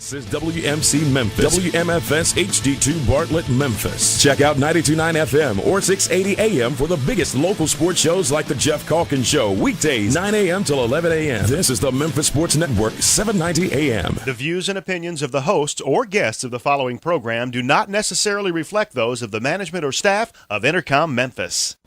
This is WMC Memphis, WMFS HD2 Bartlett, Memphis. Check out 92.9 FM or 680 AM for the biggest local sports shows like the Jeff Calkins Show, weekdays 9 a.m. till 11 a.m. This is the Memphis Sports Network, 790 AM. The views and opinions of the hosts or guests of the following program do not necessarily reflect those of the management or staff of Intercom Memphis.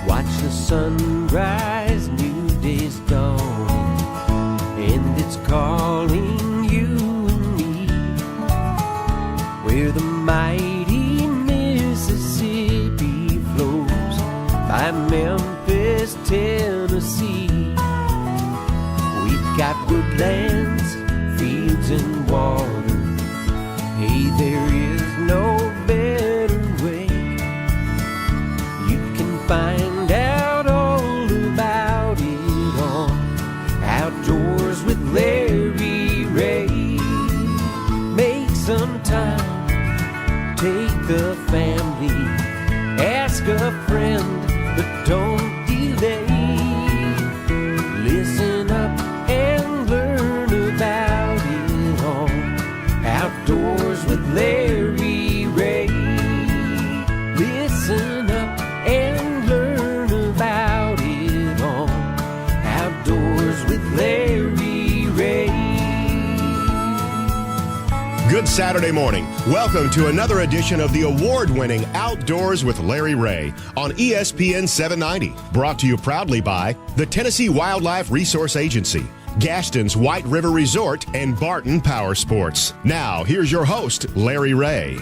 Watch the sunrise, new day's dawning, and it's calling you and me. Where the mighty Mississippi flows by Memphis, Tennessee. We've got woodlands, fields, and water. Hey, there is no better way. You can find out all about it on Outdoors with Larry Rea. Make some time, take the family, ask a friend, but don't delay. Listen up and learn about it all. Outdoors with Larry Rea. Listen up and learn about it all. Outdoors with Larry Rea. Good Saturday morning. Welcome to another edition of the award-winning Outdoors with Larry Rea on ESPN 790. Brought to you proudly by the Tennessee Wildlife Resource Agency, Gaston's White River Resort, and Barton Power Sports. Now, here's your host, Larry Rea.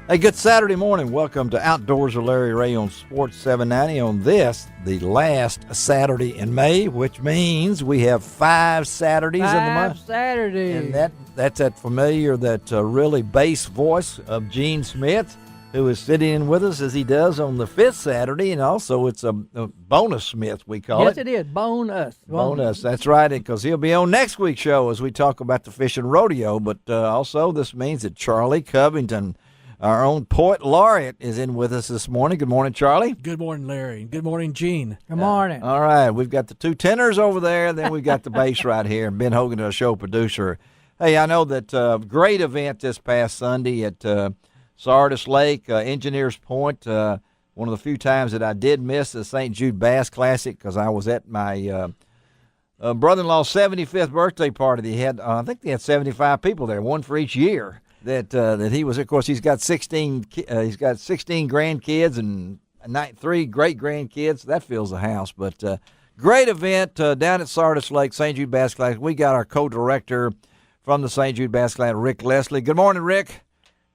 Hey, good Saturday morning. Welcome to Outdoors with Larry Rea on Sports 790 on this, the last Saturday in May, which means we have 5 Saturdays in the month. 5 Saturdays. And that's that familiar, that really bass voice of Gene Smith, who is sitting in with us as he does on the 5th Saturday, and also it's a bonus Smith, we call it. Yes, it is. Bonus. Bonus, that's right, because he'll be on next week's show as we talk about the fishing rodeo, but also this means that Charlie Covington, our own poet laureate, is in with us this morning. Good morning, Charlie. Good morning, Larry. Good morning, Gene. Good morning. All right, we've got the 2 tenors over there, and then we've got the bass right here. Ben Hogan, our show producer. Hey, I know that great event this past Sunday at Sardis Lake, Engineers Point. One of the few times that I did miss the St. Jude Bass Classic because I was at my brother-in-law's 75th birthday party. They had, I think they had 75 people there, one for each year. That he was, of course, he's got 16 grandkids and 3 great grandkids. That fills the house. But great event down at Sardis Lake, St. Jude Bass Classic. We got our co-director from the St. Jude Bass Classic, Rick Leslie. Good morning, Rick.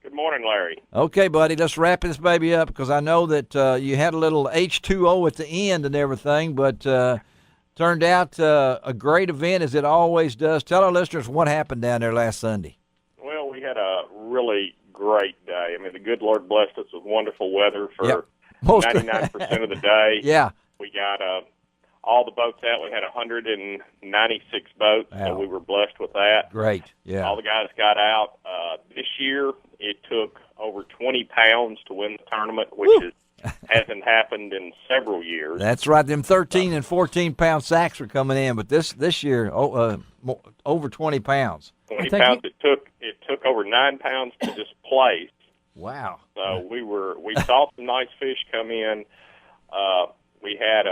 Good morning, Larry. Okay, buddy, let's wrap this baby up because I know that you had a little H2O at the end and everything, but turned out a great event as it always does. Tell our listeners what happened down there last Sunday. Well, we had a really great day. I mean, the good Lord blessed us with wonderful weather for 99% of the day. Yeah. We got all the boats out. We had 196 boats, so we were blessed with that. Great, yeah. All the guys got out. This year, it took over 20 pounds to win the tournament, which hasn't happened in several years. That's right. Them 13 and 14-pound sacks are coming in, but this year, over 20 pounds. 20 pounds. It took over 9 pounds to just place. Wow. So we saw some nice fish come in. We had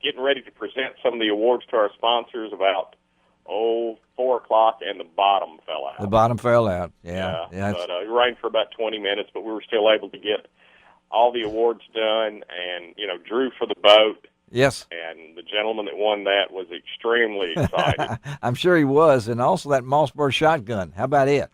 getting ready to present some of the awards to our sponsors about 4 o'clock, and the bottom fell out. The bottom fell out. Yeah. But it rained for about 20 minutes, but we were still able to get all the awards done, and drew for the boat. Yes. And the gentleman that won that was extremely excited. I'm sure he was, and also that Mossberg shotgun. How about it?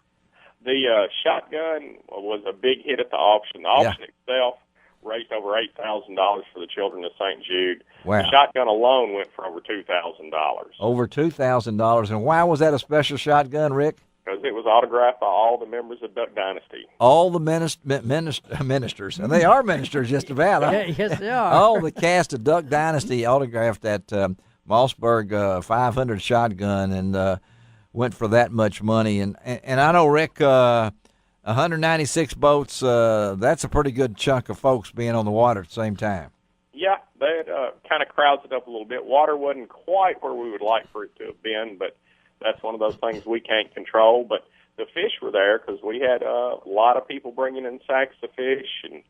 The shotgun was a big hit at the auction. The auction itself raised over $8,000 for the children of St. Jude. Wow. The shotgun alone went for over $2,000. Over $2,000. And why was that a special shotgun, Rick? Because it was autographed by all the members of Duck Dynasty. All the ministers. And they are ministers just about. Huh? Yes, they are. All the cast of Duck Dynasty autographed that Mossberg 500 shotgun and went for that much money. And I know, Rick, 196 boats. That's a pretty good chunk of folks being on the water at the same time. Yeah, that kind of crowds it up a little bit. Water wasn't quite where we would like for it to have been, but that's one of those things we can't control. But the fish were there because we had a lot of people bringing in sacks of fish. And,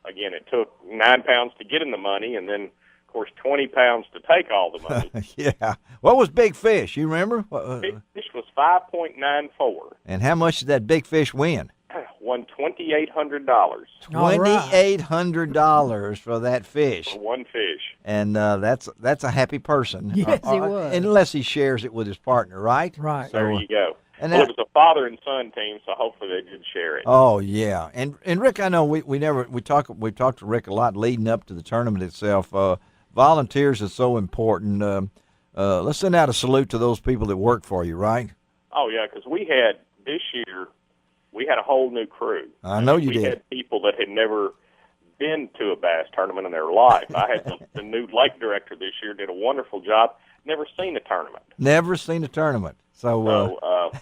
again, it took 9 pounds to get in the money and then, of course, 20 pounds to take all the money. Yeah. What was big fish? You remember? Big fish was 5.94. And how much did that big fish win? Won $2,800 $2,800 for that fish. for one fish. And that's a happy person. Yes, he was. Unless he shares it with his partner, right? Right. There you go. And Well, that- it was a father and son team, so hopefully they did share it. Oh yeah, and Rick, I know we talked to Rick a lot leading up to the tournament itself. Volunteers is so important. Let's send out a salute to those people that work for you, right? Oh, yeah, because this year, we had a whole new crew. I know you we did. We had people that had never been to a bass tournament in their life. I had the new lake director this year, did a wonderful job, never seen a tournament. Never seen a tournament. So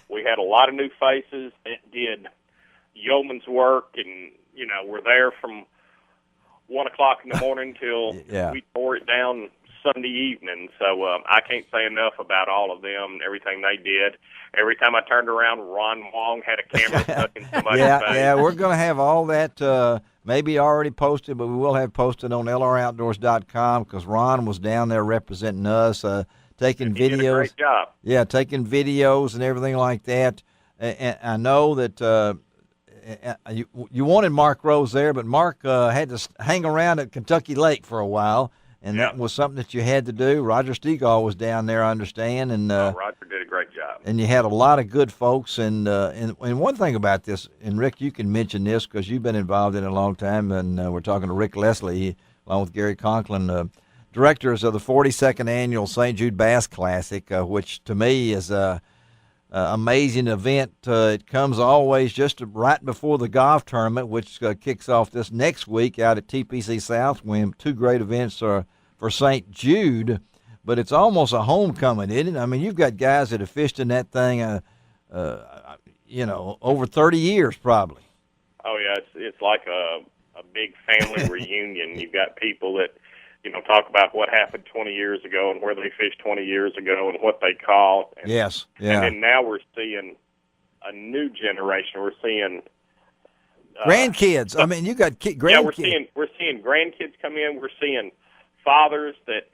we had a lot of new faces that did yeoman's work and, were there from 1 o'clock in the morning till Yeah. we tore it down Sunday evening. So I can't say enough about all of them and everything they did. Every time I turned around, Ron Wong had a camera stuck in somebody's face. yeah, we're going to have all that maybe already posted, but we will have posted on lroutdoors.com because Ron was down there representing us, taking He videos. did a great job. Yeah, taking videos and everything like that. And I know that you wanted Mark Rose there, but Mark had to hang around at Kentucky Lake for a while, and that was something that you had to do. Roger Stegall was down there, I understand, and Roger did a great job. and you had a lot of good folks. And one thing about this, and Rick, you can mention this because you've been involved in it a long time, and we're talking to Rick Leslie along with Gary Conklin, directors of the 42nd Annual St. Jude Bass Classic, which to me is a amazing event. It comes always just right before the golf tournament, which kicks off this next week out at TPC South. We two great events for St. Jude, but it's almost a homecoming, isn't it? I mean, you've got guys that have fished in that thing, over 30 years probably. Oh, yeah, it's like a big family reunion. You've got people that, talk about what happened 20 years ago and where they fished 20 years ago and what they caught. And, Yes, yeah. And then now we're seeing a new generation. We're seeing grandkids. I mean, you got grandkids. Yeah, we're seeing grandkids come in. We're seeing fathers that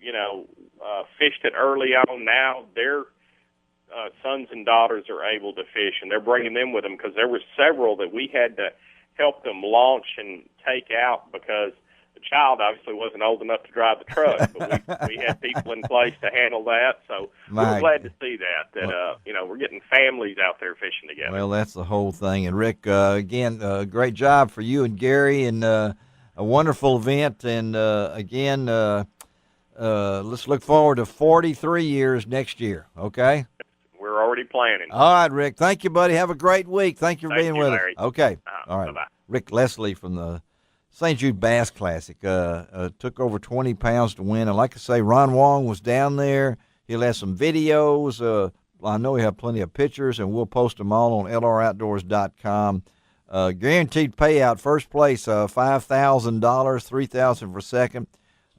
fished it early on. Now their sons and daughters are able to fish, and they're bringing them with them because there were several that we had to help them launch and take out because the child obviously wasn't old enough to drive the truck, but we had people in place to handle that. So we're glad to see that we're getting families out there fishing together. Well, that's the whole thing. And Rick, again, great job for you and Gary, and a wonderful event. And again, let's look forward to 43 years next year. Okay. We're already planning. All right, Rick. Thank you, buddy. Have a great week. Thank you for being with Larry. us. Okay. All right. Bye-bye. Rick Leslie from the St. Jude Bass Classic took over 20 pounds to win. And like I say, Ron Wong was down there. He'll have some videos. I know he have plenty of pictures, and we'll post them all on lroutdoors.com. Guaranteed payout, first place, $5,000, $3,000 for second,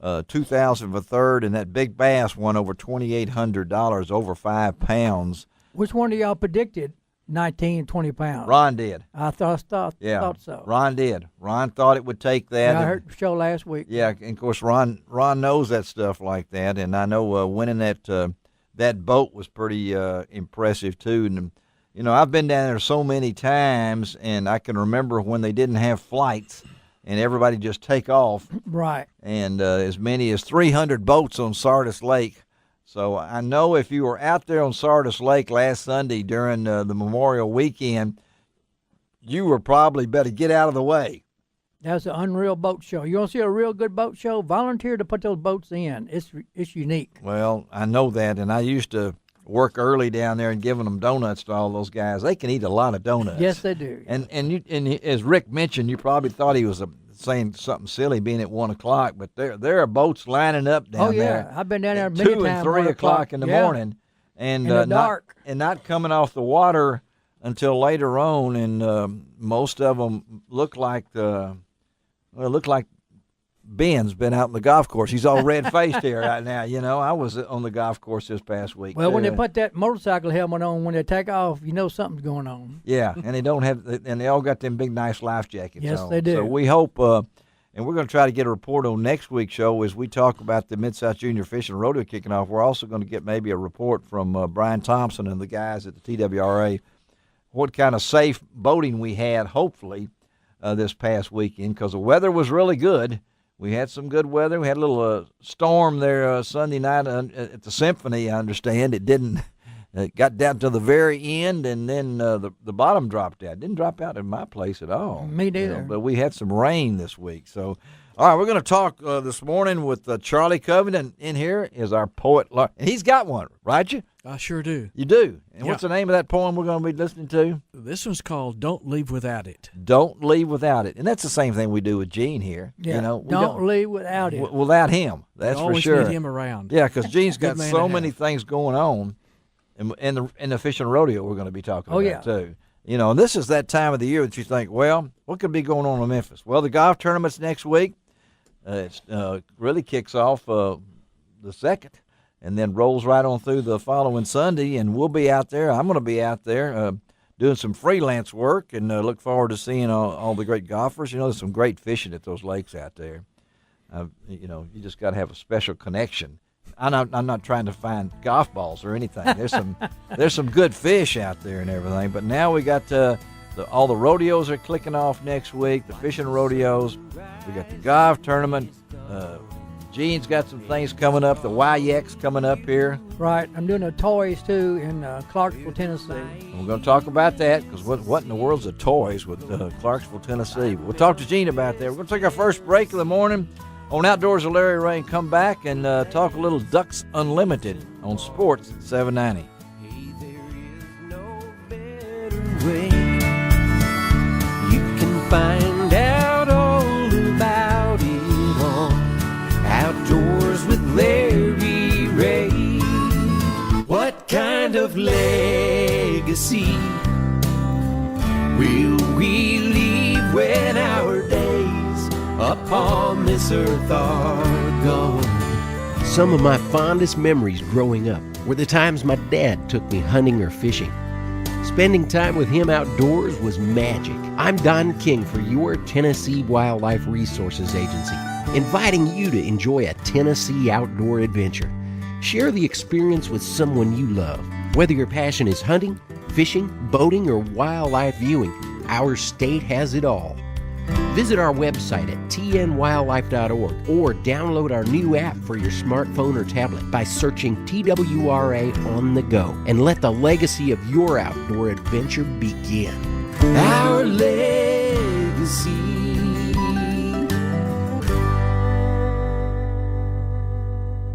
$2,000 for third, and that big bass won over $2,800, over 5 pounds. Which one of y'all predicted 19, 20 pounds? Ron did. I thought so. Ron did. Ron thought it would take that. Yeah, I heard the show last week. Yeah, and of course Ron knows that stuff like that, and I know winning that boat was pretty impressive too. And I've been down there so many times, and I can remember when they didn't have flights and everybody just take off. Right. And as many as 300 boats on Sardis Lake. So I know if you were out there on Sardis Lake last Sunday during the Memorial Weekend, you were probably better get out of the way. That was an unreal boat show. You want to see a real good boat show? Volunteer to put those boats in. It's unique. Well, I know that, and I used to work early down there and giving them donuts to all those guys. They can eat a lot of donuts. Yes, they do. And as Rick mentioned, you probably thought he was saying something silly being at 1 o'clock, but there are boats lining up down there. I've been down there at many times. 2 and 3 o'clock in the morning, and in the dark, not coming off the water until later on, and most of them look like Ben's been out on the golf course. He's all red-faced here right now. I was on the golf course this past week. Well, when they put that motorcycle helmet on, when they take off, something's going on. Yeah, and they all got them big, nice life jackets on. Yes, they do. So we hope, and we're going to try to get a report on next week's show as we talk about the Mid-South Junior Fishing Rodeo kicking off. We're also going to get maybe a report from Brian Thompson and the guys at the TWRA, what kind of safe boating we had, hopefully, this past weekend, because the weather was really good. We had some good weather. We had a little storm there Sunday night at the Symphony, I understand. It got down to the very end, and then the bottom dropped out. It didn't drop out in my place at all. Me neither. But we had some rain this week. So, all right, we're going to talk this morning with Charlie Covington. In here is our poet. And he's got one, right? You? I sure do. You do? And what's the name of that poem we're going to be listening to? This one's called Don't Leave Without It. Don't Leave Without It. And that's the same thing we do with Gene here. Yeah, don't leave without it. Without him, that's for sure. Always need him around. Yeah, because Gene's got so many things going on. In the fishing rodeo we're going to be talking about, too. And this is that time of the year that you think, well, what could be going on in Memphis? Well, the golf tournament's next week. It really kicks off the 2nd. And then rolls right on through the following Sunday, and we'll be out there. I'm going to be out there doing some freelance work, and look forward to seeing all the great golfers. There's some great fishing at those lakes out there. You just got to have a special connection. I'm not trying to find golf balls or anything. There's some good fish out there and everything. But now we got all the rodeos are clicking off next week. The fishing rodeos. We got the golf tournament. Gene's got some things coming up. The YX coming up here. Right. I'm doing the toys, too, in Clarksville, Tennessee. And we're going to talk about that, because what in the world's the toys with Clarksville, Tennessee? We'll talk to Gene about that. We're going to take our first break of the morning on Outdoors with Larry Rea and come back and talk a little Ducks Unlimited on Sports 790. Hey, there is no better way. You can find out all about it on Outdoors with Larry Rea. What kind of legacy will we leave when our days upon this earth are gone? Some of my fondest memories growing up were the times my dad took me hunting or fishing. Spending time with him outdoors was magic. I'm Don King for your Tennessee Wildlife Resources Agency, inviting you to enjoy a Tennessee outdoor adventure. Share the experience with someone you love. Whether your passion is hunting, fishing, boating, or wildlife viewing, our state has it all. Visit our website at tnwildlife.org or download our new app for your smartphone or tablet by searching TWRA on the go, and let the legacy of your outdoor adventure begin. Our legacy.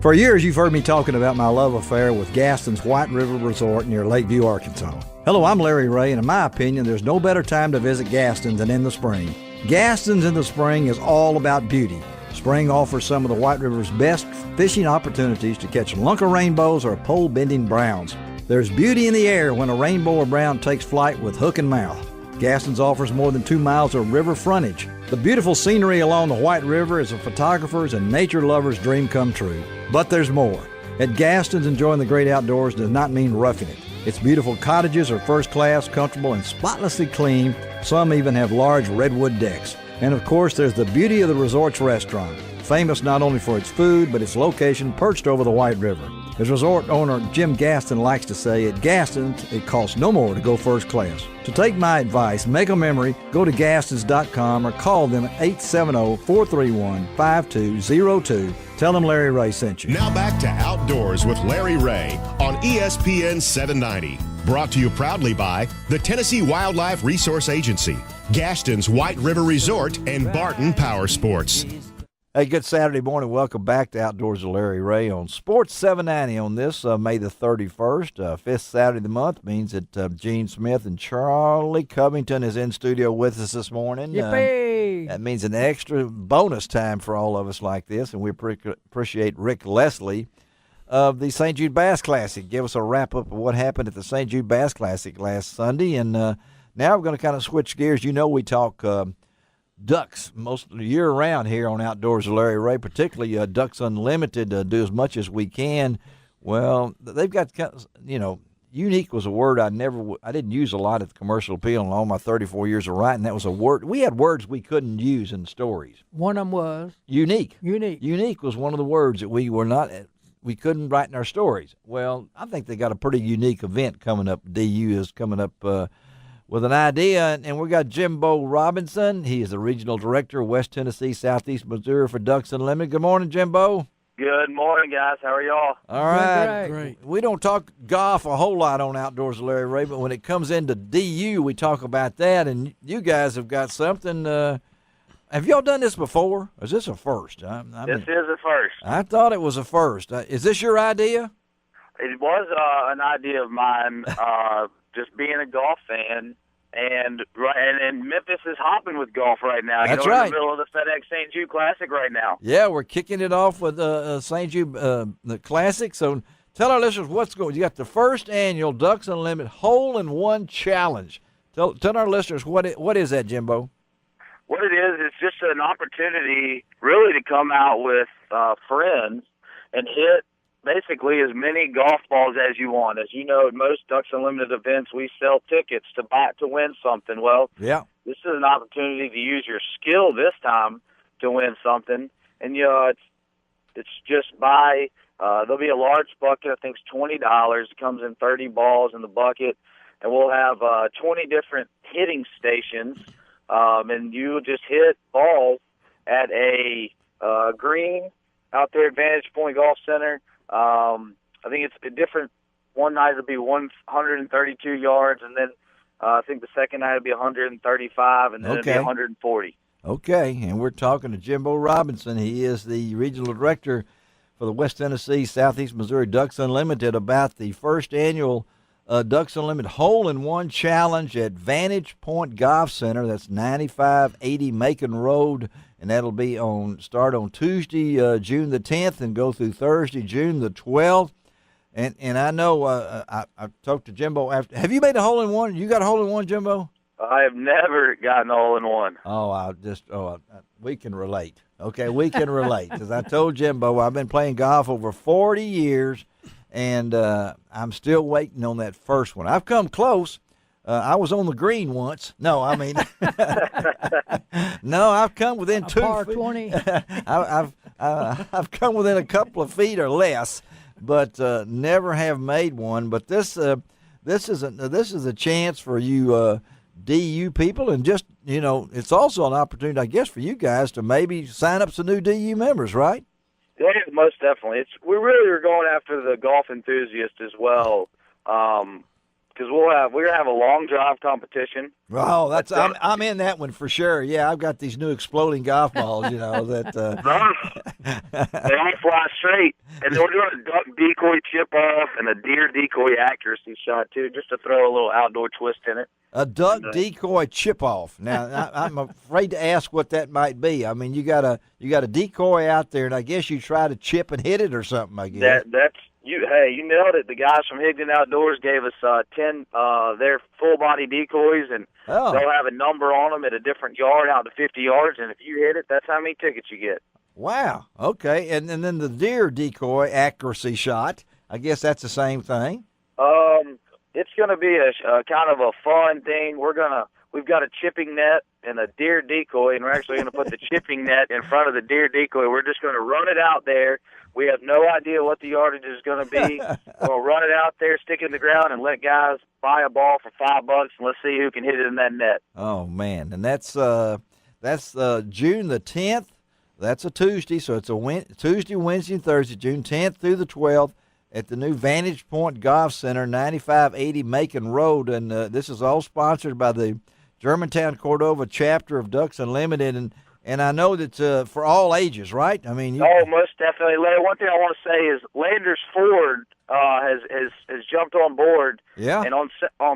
For years, you've heard me talking about my love affair with Gaston's White River Resort near Lakeview, Arkansas. Hello, I'm Larry Rea, and in my opinion, there's no better time to visit Gaston's than in the spring. Gaston's in the spring is all about beauty. Spring offers some of the White River's best fishing opportunities to catch lunker rainbows or pole-bending browns. There's beauty in the air when a rainbow or brown takes flight with hook and mouth. Gaston's offers more than 2 miles of river frontage. The beautiful scenery along the White River is a photographer's and nature lover's dream come true. But there's more. At Gaston's, enjoying the great outdoors does not mean roughing it. Its beautiful cottages are first class, comfortable, and spotlessly clean. Some even have large redwood decks. And of course, there's the beauty of the resort's restaurant, famous not only for its food, but its location perched over the White River. As resort owner Jim Gaston likes to say, at Gaston's, it costs no more to go first class. To take my advice, make a memory, go to gastons.com or call them at 870-431-5202. Tell them Larry Rea sent you. Now back to Outdoors with Larry Rea on ESPN 790. Brought to you proudly by the Tennessee Wildlife Resource Agency, Gaston's White River Resort, and Barton Power Sports. Hey, good Saturday morning. Welcome back to Outdoors with Larry Rea on Sports 790 on this May the 31st. Fifth Saturday of the month means that Gene Smith and Charlie Covington is in studio with us this morning. Yippee! That means an extra bonus time for all of us like this, and we appreciate Rick Leslie of the St. Jude Bass Classic. Give us a wrap-up of what happened at the St. Jude Bass Classic last Sunday. And now we're going to kind of switch gears. You know, we talk ducks most of the year around here on Outdoors with Larry Rea, particularly Ducks Unlimited, do as much as we can. Well, they've got, unique was a word I didn't use a lot at the Commercial Appeal in all my 34 years of writing. That was a word. We had words we couldn't use in stories. One of them was? Unique. Unique. Unique was one of the words that we couldn't write in our stories. Well, I think they got a pretty unique event coming up. DU is coming up with an idea, and we got Jimbo Robinson. He is the Regional Director of West Tennessee, Southeast Missouri for Ducks Unlimited. Good morning, Jimbo. Good morning, guys. How are y'all? All right. Great. We don't talk golf a whole lot on Outdoors with Larry Rea, but when it comes into DU, we talk about that, and you guys have got something. Have y'all done this before? Or is this a first? This is a first. I thought it was a first. Is this your idea? It was an idea of mine, just being a golf fan. And Memphis is hopping with golf right now. That's right. right. In the middle of the FedEx St. Jude Classic right now. Yeah, we're kicking it off with St. Jude the Classic. So tell our listeners what's going. You got the first annual Ducks Unlimited Hole-in-One Challenge. Tell our listeners what is that, Jimbo? What it is, it's just an opportunity really to come out with friends and hit basically as many golf balls as you want. As you know, at most Ducks Unlimited events, we sell tickets to win something. Well, yeah, this is an opportunity to use your skill this time to win something. And, it's just there'll be a large bucket. I think it's $20. It comes in 30 balls in the bucket. And we'll have 20 different hitting stations. And you just hit balls at a green out there at Vantage Point Golf Center. I think it's a different. One night it'll be 132 yards, and then I think the second night it'll be 135, and then it'll be 140. Okay, and we're talking to Jimbo Robinson. He is the Regional Director for the West Tennessee, Southeast Missouri Ducks Unlimited about the first annual Ducks Unlimited Hole-in-One Challenge at Vantage Point Golf Center. That's 9580 Macon Road. And that'll be start on Tuesday, June the 10th, and go through Thursday, June the 12th. And I know I talked to Jimbo after. Have you made a hole-in-one? You got a hole-in-one, Jimbo? I have never gotten a hole-in-one. We can relate. Okay, we can relate. Because I told Jimbo I've been playing golf over 40 years, and I'm still waiting on that first one. I've come close. I was on the green once. No, I mean, no, I've come within 2 par feet. 20. I've come within a couple of feet or less, but never have made one. But this is a chance for you DU people, and just it's also an opportunity, I guess, for you guys to maybe sign up some new DU members, right? Yeah, most definitely. We really are going after the golf enthusiast as well. Because we're gonna have a long drive competition. Oh, I'm in that one for sure. Yeah, I've got these new exploding golf balls, that. They all fly straight, and then we're doing a duck decoy chip off and a deer decoy accuracy shot too, just to throw a little outdoor twist in it. A duck decoy chip off. Now I'm afraid to ask what that might be. I mean, you got a decoy out there, and I guess you try to chip and hit it or something. I guess that's. You nailed it. The guys from Higdon Outdoors gave us 10 their full-body decoys, and they'll have a number on them at a different yard out to 50 yards, and if you hit it, that's how many tickets you get. Wow. Okay. And then the deer decoy accuracy shot, I guess that's the same thing. It's going to be a kind of a fun thing. We've got a chipping net and a deer decoy, and we're actually going to put the chipping net in front of the deer decoy. We're just going to run it out there. We have no idea what the yardage is going to be. We'll run it out there, stick it in the ground, and let guys buy a ball for $5, and let's see who can hit it in that net. Oh man! And that's June the 10th. That's a Tuesday, so it's a Tuesday, Wednesday, and Thursday, June 10th through the 12th. At the new Vantage Point Golf Center, 9580 Macon Road. And this is all sponsored by the Germantown Cordova chapter of Ducks Unlimited. And I know that for all ages, right? I mean, most definitely. Larry, one thing I want to say is Landers Ford has jumped on board. Yeah. And on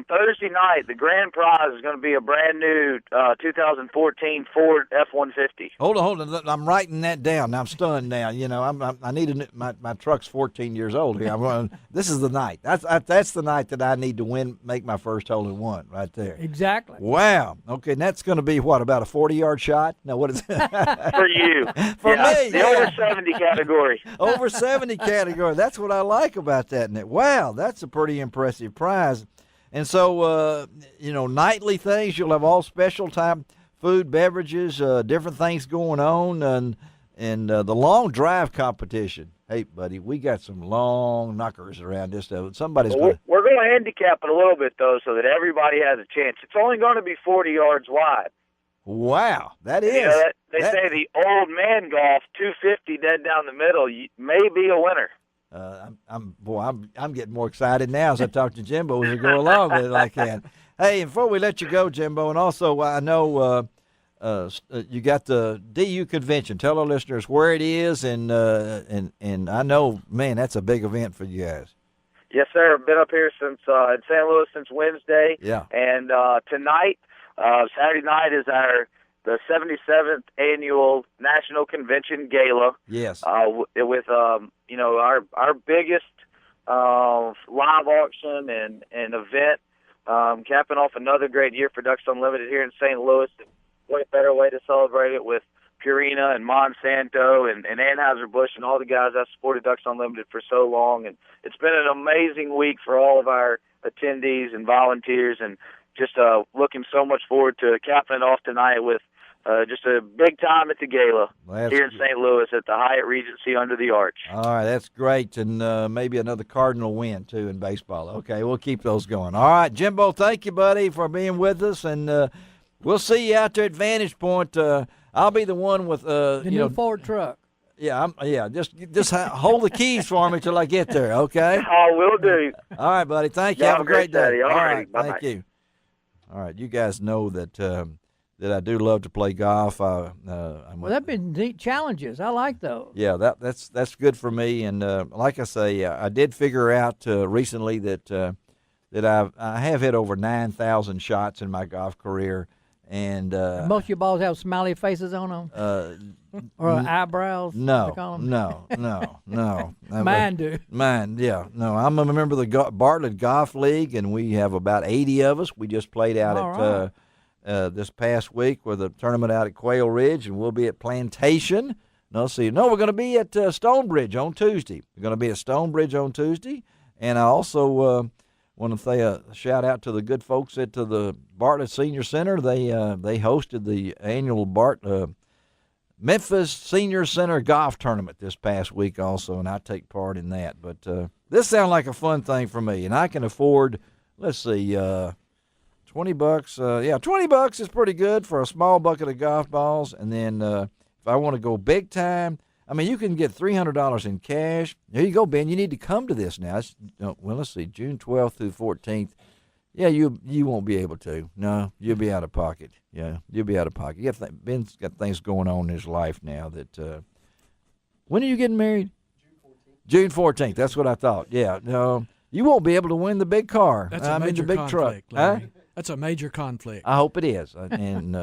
Thursday night, the grand prize is going to be a brand new 2014 Ford F-150. Hold on. I'm writing that down. I'm stunned now. You know, I need my truck's 14 years old here. I'm going. This is the night. That's the night that I need to make my first hole-in-one right there. Exactly. Wow. Okay, and that's going to be what, about a 40-yard shot? No, what is it? For you. For me. The over 70 category. Over 70 category. That's what I like about that. Wow, that's a pretty impressive prize. And so, nightly things, you'll have all special time food, beverages, different things going on, and the long drive competition. Hey, buddy, we got some long knockers around this. Somebody's going to... We're going to handicap it a little bit, though, so that everybody has a chance. It's only going to be 40 yards wide. Wow, that is. They say the old man golf, 250 dead down the middle, may be a winner. I'm getting more excited now as I talk to Jimbo as I go along with it. I can. Hey, before we let you go, Jimbo, and also I know you got the DU convention. Tell our listeners where it is, and I know, man, that's a big event for you guys. Yes, sir. I've been up here in St. Louis since Wednesday. Yeah. And tonight, Saturday night, is the 77th annual National Convention Gala. Yes. With our biggest live auction and event, capping off another great year for Ducks Unlimited here in St. Louis. What better way to celebrate it with Purina and Monsanto and Anheuser-Busch and all the guys that supported Ducks Unlimited for so long. And it's been an amazing week for all of our attendees and volunteers, and just looking so much forward to capping it off tonight with just a big time at the gala here in St. Louis at the Hyatt Regency under the arch. All right, that's great, and maybe another Cardinal win, too, in baseball. Okay, we'll keep those going. All right, Jimbo, thank you, buddy, for being with us, and we'll see you out there at Vantage Point. I'll be the one with the new Ford truck. Yeah, just hold the keys for me till I get there, okay? Oh, will do. All right, buddy, thank you. Have a great day. All right, bye-bye. Thank you. All right, you guys know that I do love to play golf. Well, that's been neat challenges. I like those. Yeah, that's good for me. And like I say, I did figure out recently that I have hit over 9,000 shots in my golf career. And most of your balls have smiley faces on them, or eyebrows. No. Mine do. Mine, yeah. No, I'm a member of the Bartlett Golf League, and we have about 80 of us. We just played out at this past week with a tournament out at Quail Ridge, and we'll be at Plantation. We're going to be at Stonebridge on Tuesday. We're going to be at Stonebridge on Tuesday, and I also want to say a shout out to the good folks at the Bartlett Senior Center. They hosted the annual Memphis Senior Center golf tournament this past week also, and I take part in that. But this sounds like a fun thing for me, and I can afford, let's see, $20. $20 is pretty good for a small bucket of golf balls. And then if I want to go big time, I mean, you can get $300 in cash. There you go, Ben. You need to come to this now. Let's see, June 12th through 14th. Yeah, you won't be able to. No, you'll be out of pocket. Yeah, you'll be out of pocket. Ben's got things going on in his life now that when are you getting married? June 14th. That's what I thought. Yeah, no, you won't be able to win the big car. That's a major big conflict, truck. Huh? That's a major conflict. I hope it is. And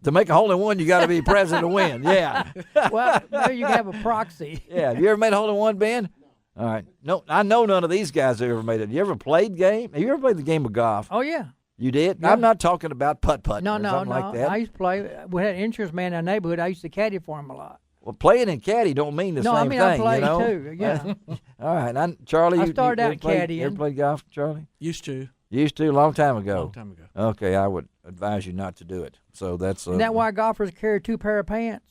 to make a hole-in-one, you got to be present to win. Yeah. Well, maybe you can have a proxy. Yeah. Have you ever made a hole-in-one, Ben? All right. No, I know none of these guys have ever made it. You ever played game? Have you ever played the game of golf? Oh, yeah. You did? Yeah. I'm not talking about putt-putt or something like that. I used to play. We had an insurance man in our neighborhood. I used to caddy for him a lot. Well, playing and caddy don't mean the same thing, I played too, yeah. All right. Charlie, I started out caddying. You ever played golf, Charlie? Used to, a long time ago. Long time ago. Okay, I would advise you not to do it. So that's... Isn't that why golfers carry 2 pair of pants?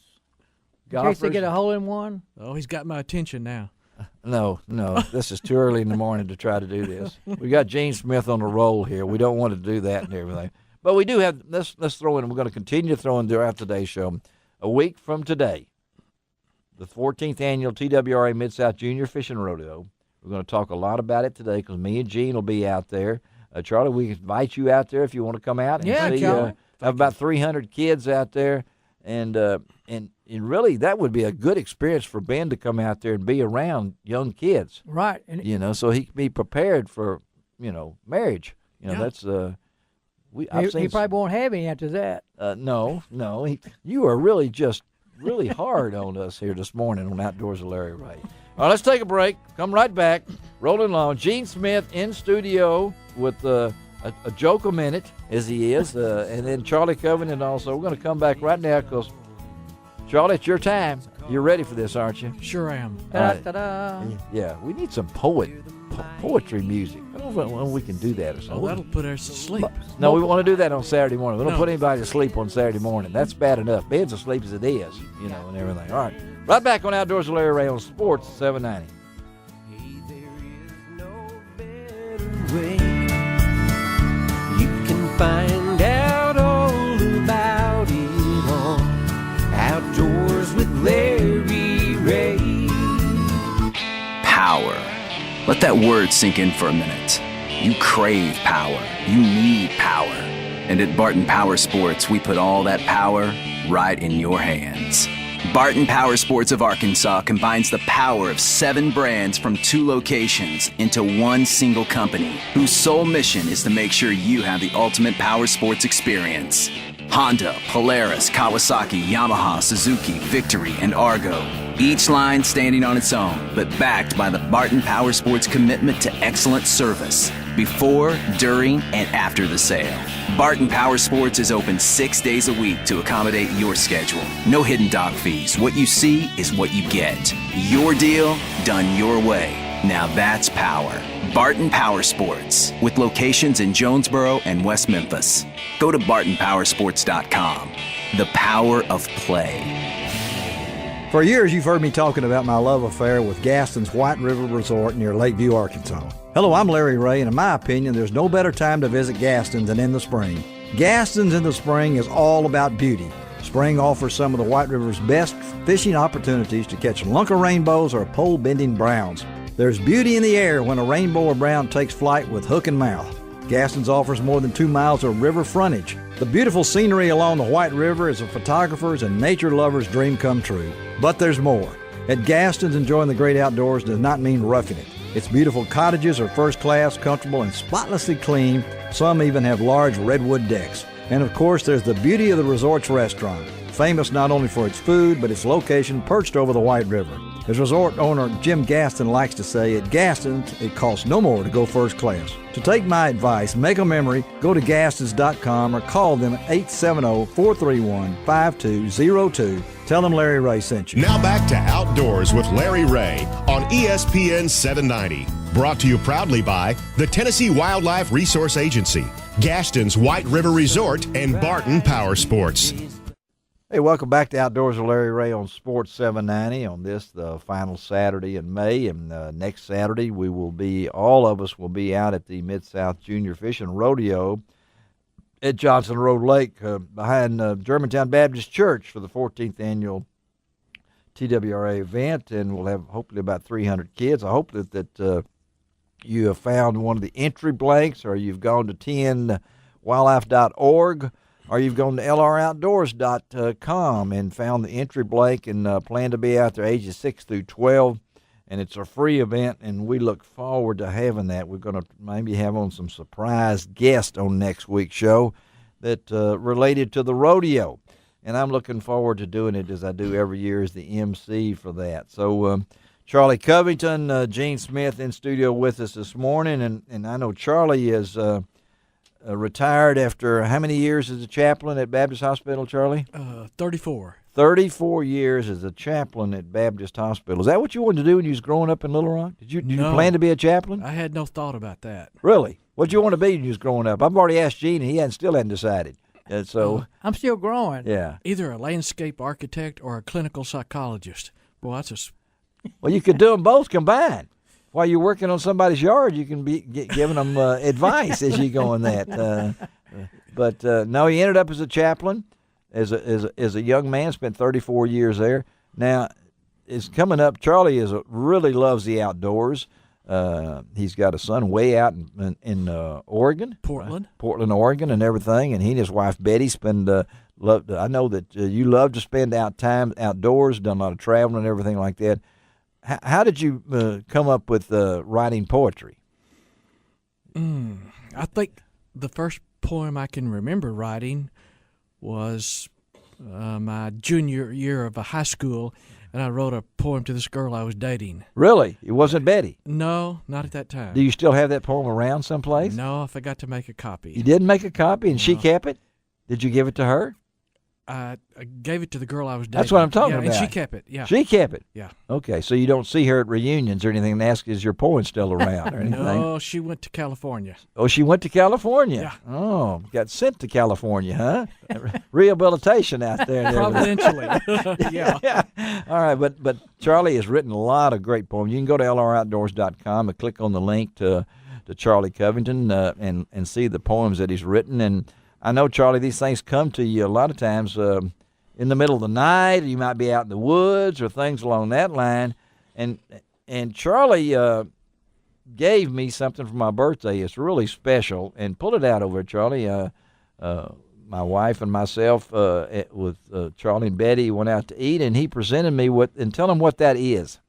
In case they get a hole-in-one? Oh, he's got my attention now. No, this is too early in the morning to try to do this. We got Gene Smith on the roll here. We don't want to do that and everything. But we do have, let's throw in, we're going to continue to throw in throughout today's show, a week from today, the 14th annual TWRA Mid-South Junior Fishing Rodeo. We're going to talk a lot about it today because me and Gene will be out there. Charlie, we invite you out there if you want to come out and see. Charlie. Have about 300 kids out there, and really, that would be a good experience for Ben to come out there and be around young kids. Right. And so he can be prepared for, marriage. That's he probably won't have any after that. No. You are really hard on us here this morning on Outdoors with Larry Rea. All right, let's take a break. Come right back. Rolling along. Gene Smith in studio with a joke a minute, as he is, and then Charlie Covington also. We're going to come back right now because, Charlie, it's your time. You're ready for this, aren't you? Sure am. Ta-da. Yeah, we need some poetry music. I don't know when we can do that or something. Oh, that'll put us to sleep. No, we want to do that on Saturday morning. We don't put anybody to sleep on Saturday morning. That's bad enough. Ben's asleep as it is, and everything. All right. Right back on Outdoors with Larry Rea on Sports 790. Way. You can find out all about it on Outdoors with Larry Rea. Power. Let that word sink in for a minute. You crave power. You need power. And at Barton Power Sports, we put all that power right in your hands. Barton Power Sports of Arkansas combines the power of 7 brands from 2 locations into one single company, whose sole mission is to make sure you have the ultimate power sports experience. Honda, Polaris, Kawasaki, Yamaha, Suzuki, Victory, and Argo. Each line standing on its own, but backed by the Barton Power Sports commitment to excellent service before, during, and after the sale. Barton Power Sports is open 6 days a week to accommodate your schedule. No hidden dock fees. What you see is what you get. Your deal, done your way. Now that's power. Barton Power Sports, with locations in Jonesboro and West Memphis. Go to bartonpowersports.com. The power of play. For years, you've heard me talking about my love affair with Gaston's White River Resort near Lakeview, Arkansas. Hello, I'm Larry Rea, and in my opinion, there's no better time to visit Gaston's than in the spring. Gaston's in the spring is all about beauty. Spring offers some of the White River's best fishing opportunities to catch lunker rainbows or pole-bending browns. There's beauty in the air when a rainbow or brown takes flight with hook and mouth. Gaston's offers more than 2 miles of river frontage. The beautiful scenery along the White River is a photographer's and nature lover's dream come true. But there's more. At Gaston's, enjoying the great outdoors does not mean roughing it. Its beautiful cottages are first class, comfortable, and spotlessly clean. Some even have large redwood decks. And of course, there's the beauty of the resort's restaurant, famous not only for its food, but its location perched over the White River. As resort owner Jim Gaston likes to say, at Gaston's, it costs no more to go first class. To take my advice, make a memory, go to Gastons.com or call them at 870-431-5202. Tell them Larry Rea sent you. Now back to Outdoors with Larry Rea on ESPN 790. Brought to you proudly by the Tennessee Wildlife Resource Agency, Gaston's White River Resort, and Barton Power Sports. Hey, welcome back to Outdoors with Larry Rea on Sports 790 on the final Saturday in May. And next Saturday, all of us will be out at the Mid-South Junior Fishing Rodeo at Johnson Road Lake behind Germantown Baptist Church for the 14th annual TWRA event. And we'll have hopefully about 300 kids. I hope that you have found one of the entry blanks, or you've gone to tnwildlife.org, or you've gone to lroutdoors.com and found the entry blank and plan to be out there ages 6 through 12. And it's a free event, and we look forward to having that. We're going to maybe have on some surprise guests on next week's show that related to the rodeo. And I'm looking forward to doing it, as I do every year, as the MC for that. So Charlie Covington, Gene Smith in studio with us this morning. And I know Charlie is retired after how many years as a chaplain at Baptist Hospital, Charlie? 34. 34 years as a chaplain at Baptist Hospital. Is that what you wanted to do when you was growing up in Little Rock? Did you plan to be a chaplain? I had no thought about that. Really? What did you want to be when you was growing up? I've already asked Gene, and he still hadn't decided. And so I'm still growing. Yeah. Either a landscape architect or a clinical psychologist. Boy, that's Well, you could do them both combined. While you're working on somebody's yard, you can be giving them advice as you go on that. But no, he ended up as a chaplain. As a young man, spent 34 years there. Now, it's coming up. Charlie really loves the outdoors. He's got a son way out in Oregon, Portland, Oregon, and everything. And he and his wife Betty spend a I know that you love to spend time outdoors, done a lot of traveling and everything like that. How did you come up with writing poetry? I think the first poem I can remember writing was my junior year of a high school, and I wrote a poem to this girl I was dating. Really? It wasn't Betty? No, not at that time. Do you still have that poem around someplace? No, I forgot to make a copy. You didn't make a copy, and she kept it? Did you give it to her? I gave it to the girl I was dating. That's what I'm talking about. And she kept it, yeah. She kept it? Yeah. Okay, so you don't see her at reunions or anything and ask, is your poem still around or anything? No, she went to California. Oh, she went to California? Yeah. Oh, got sent to California, huh? Rehabilitation out there. And Providentially. Yeah. All right, but Charlie has written a lot of great poems. You can go to lroutdoors.com and click on the link to Charlie Covington and see the poems that he's written. And I know, Charlie, these things come to you a lot of times in the middle of the night. You might be out in the woods or things along that line. And Charlie gave me something for my birthday. It's really special. And pull it out over, Charlie. My wife and myself with Charlie and Betty went out to eat, and he presented me and tell them what that is.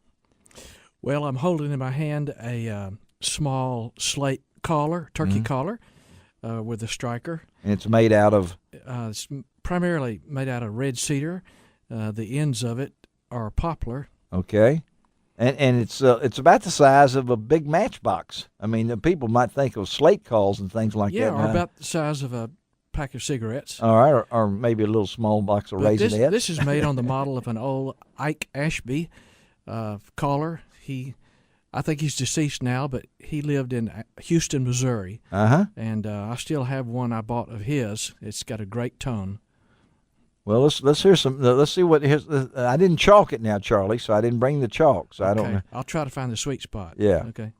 Well, I'm holding in my hand a small slate collar, turkey collar, with a striker. And it's made out of? It's primarily made out of red cedar. The ends of it are poplar. Okay. And it's about the size of a big matchbox. I mean, people might think of slate calls and things like that. Yeah, or about the size of a pack of cigarettes. All right, or maybe a little small box of Raisinets. This is made on the model of an old Ike Ashby collar. I think he's deceased now, but he lived in Houston, Missouri. And I still have one I bought of his. It's got a great tone. Well, let's hear some. Let's see what his. I didn't chalk it now, Charlie, so I didn't bring the chalk, so I don't know. I'll try to find the sweet spot. Yeah. Okay.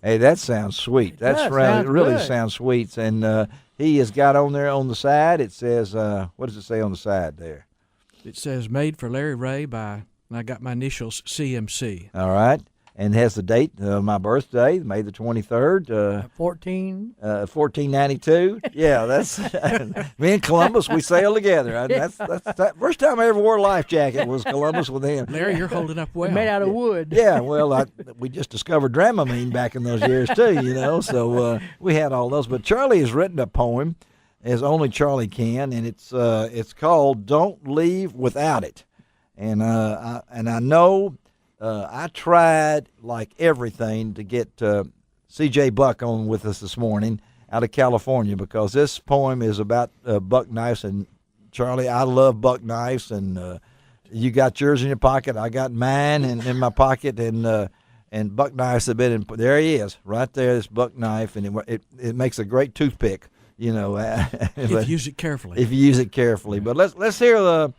Hey, that sounds sweet. Really sounds sweet. And he has got on there on the side. It says, what does it say on the side there? It says made for Larry Rea and I got my initials CMC. All right. And has the date of my birthday, May the 23rd. 1492. Yeah, that's me and Columbus. We sailed together. That's first time I ever wore a life jacket was Columbus with him. Larry, you're holding up well. Made out of wood. Yeah, well, we just discovered Dramamine back in those years too. So we had all those. But Charlie has written a poem, as only Charlie can, and it's called "Don't Leave Without It." And I know. I tried, like everything, to get C.J. Buck on with us this morning out of California because this poem is about buck knives. And, Charlie, I love buck knives. And you got yours in your pocket. I got mine in my pocket. And buck knives have been in. There he is, right there, this buck knife. And it makes a great toothpick, you know. If you use it carefully. If you use it carefully. But let's hear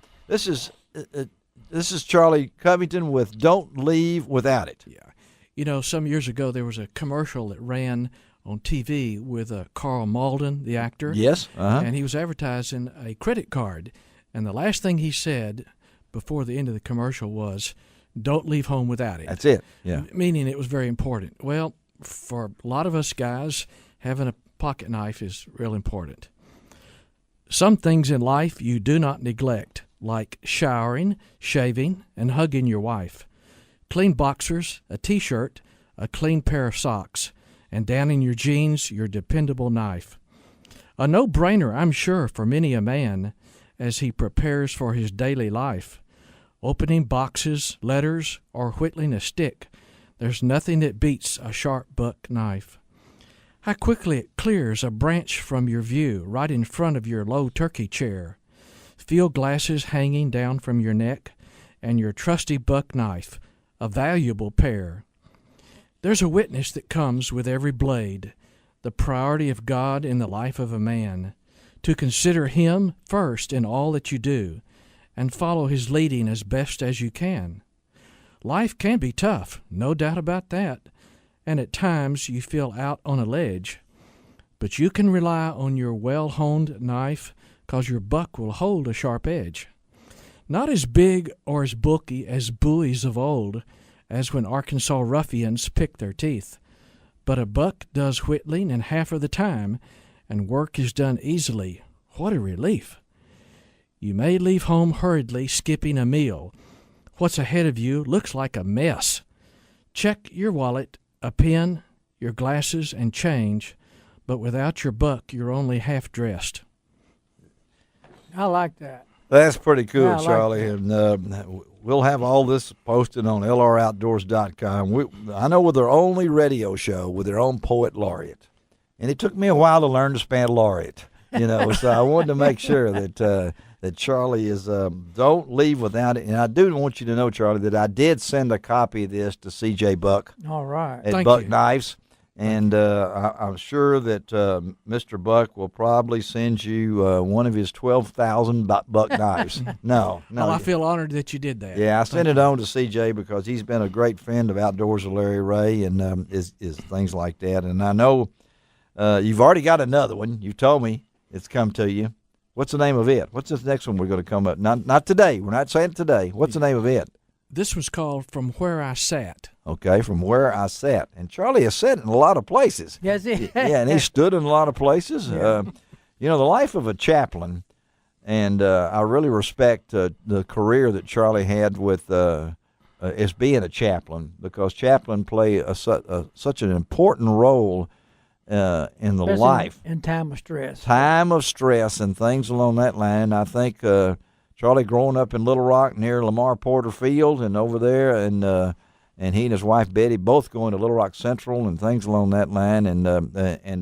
this is Charlie Covington with "Don't Leave Without It." Yeah. You know, some years ago there was a commercial that ran on TV with Carl Malden, the actor. Yes. And he was advertising a credit card. And the last thing he said before the end of the commercial was, "Don't leave home without it." That's it. Yeah. Meaning it was very important. Well, for a lot of us guys, having a pocket knife is real important. Some things in life you do not neglect, like showering, shaving, and hugging your wife. Clean boxers, a T-shirt, a clean pair of socks, and down in your jeans, your dependable knife. A no-brainer, I'm sure, for many a man as he prepares for his daily life. Opening boxes, letters, or whittling a stick, there's nothing that beats a sharp buck knife. How quickly it clears a branch from your view right in front of your low turkey chair. Field glasses hanging down from your neck, and your trusty buck knife, a valuable pair. There's a witness that comes with every blade, the priority of God in the life of a man, to consider Him first in all that you do, and follow His leading as best as you can. Life can be tough, no doubt about that, and at times you feel out on a ledge, but you can rely on your well-honed knife, 'cause your buck will hold a sharp edge. Not as big or as bulky as buoys of old, as when Arkansas ruffians pick their teeth. But a buck does whittling in half of the time, and work is done easily. What a relief! You may leave home hurriedly, skipping a meal. What's ahead of you looks like a mess. Check your wallet, a pen, your glasses, and change, but without your buck, you're only half dressed. I like that. That's pretty cool, Yeah, I like Charlie. And we'll have all this posted on lroutdoors.com. I know we're their only radio show with their own poet laureate. And it took me a while to learn to spell laureate, so I wanted to make sure that Charlie is, don't leave without it. And I do want you to know, Charlie, that I did send a copy of this to C.J. Buck All right. at Thank Buck you. Knives. And I'm sure that Mr. Buck will probably send you one of his 12,000 Buck Knives. No. Well, I feel honored that you did that. Yeah, I sent it on to CJ because he's been a great friend of Outdoors with Larry Rea and is things like that. And I know you've already got another one. You told me it's come to you. What's the name of it? What's this next one we're going to come up? Not today. We're not saying it today. What's the name of it? This was called From Where I Sat. Okay, From Where I Sat. And Charlie has sat in a lot of places. Yes, he Yeah, and he stood in a lot of places. Yeah. The life of a chaplain, and I really respect the career that Charlie had with as being a chaplain, because chaplain play such an important role in the Especially life. in time of stress. Time of stress and things along that line. I think Charlie growing up in Little Rock near Lamar Porter Field and over there, and he and his wife Betty both going to Little Rock Central and things along that line, and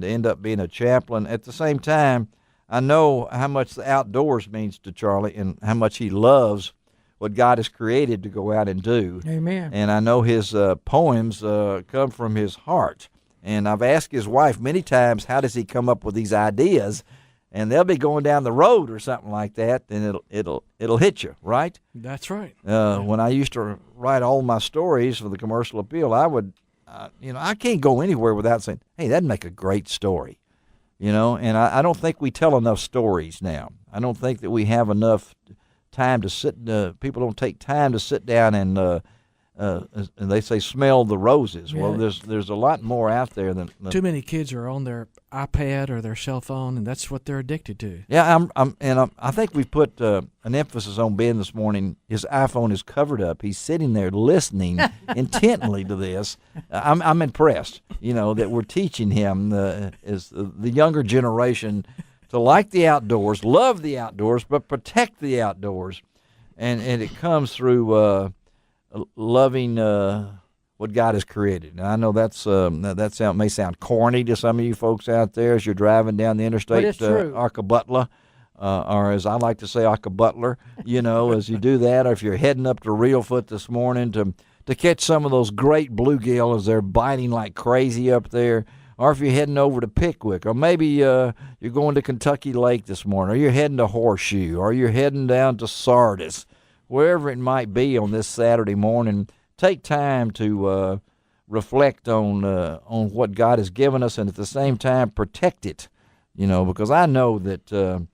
end up being a chaplain. At the same time, I know how much the outdoors means to Charlie and how much he loves what God has created to go out and do. Amen. And I know his poems come from his heart. And I've asked his wife many times, how does he come up with these ideas? And they'll be going down the road or something like that, and it'll hit you, right? That's right. When I used to write all my stories for the Commercial Appeal, I would, I can't go anywhere without saying, hey, that'd make a great story, And I don't think we tell enough stories now. I don't think that we have enough time to sit. People don't take time to sit down and they say smell the roses. Yeah. Well, there's a lot more out there than Too many kids are on their iPad or their cell phone, and that's what they're addicted to. Yeah, I think we've put an emphasis on Ben this morning. His iPhone is covered up. He's sitting there listening intently to this. I'm impressed, that we're teaching him as the younger generation to like the outdoors, love the outdoors, but protect the outdoors, and it comes through loving what God has created. And I know that may sound corny to some of you folks out there as you're driving down the interstate, Arca-Butler, or as I like to say, Arca-Butler, as you do that, or if you're heading up to Reelfoot this morning to catch some of those great bluegill as they're biting like crazy up there, or if you're heading over to Pickwick, or maybe you're going to Kentucky Lake this morning, or you're heading to Horseshoe, or you're heading down to Sardis, wherever it might be on this Saturday morning, take time to reflect on what God has given us, and at the same time protect it, because I know that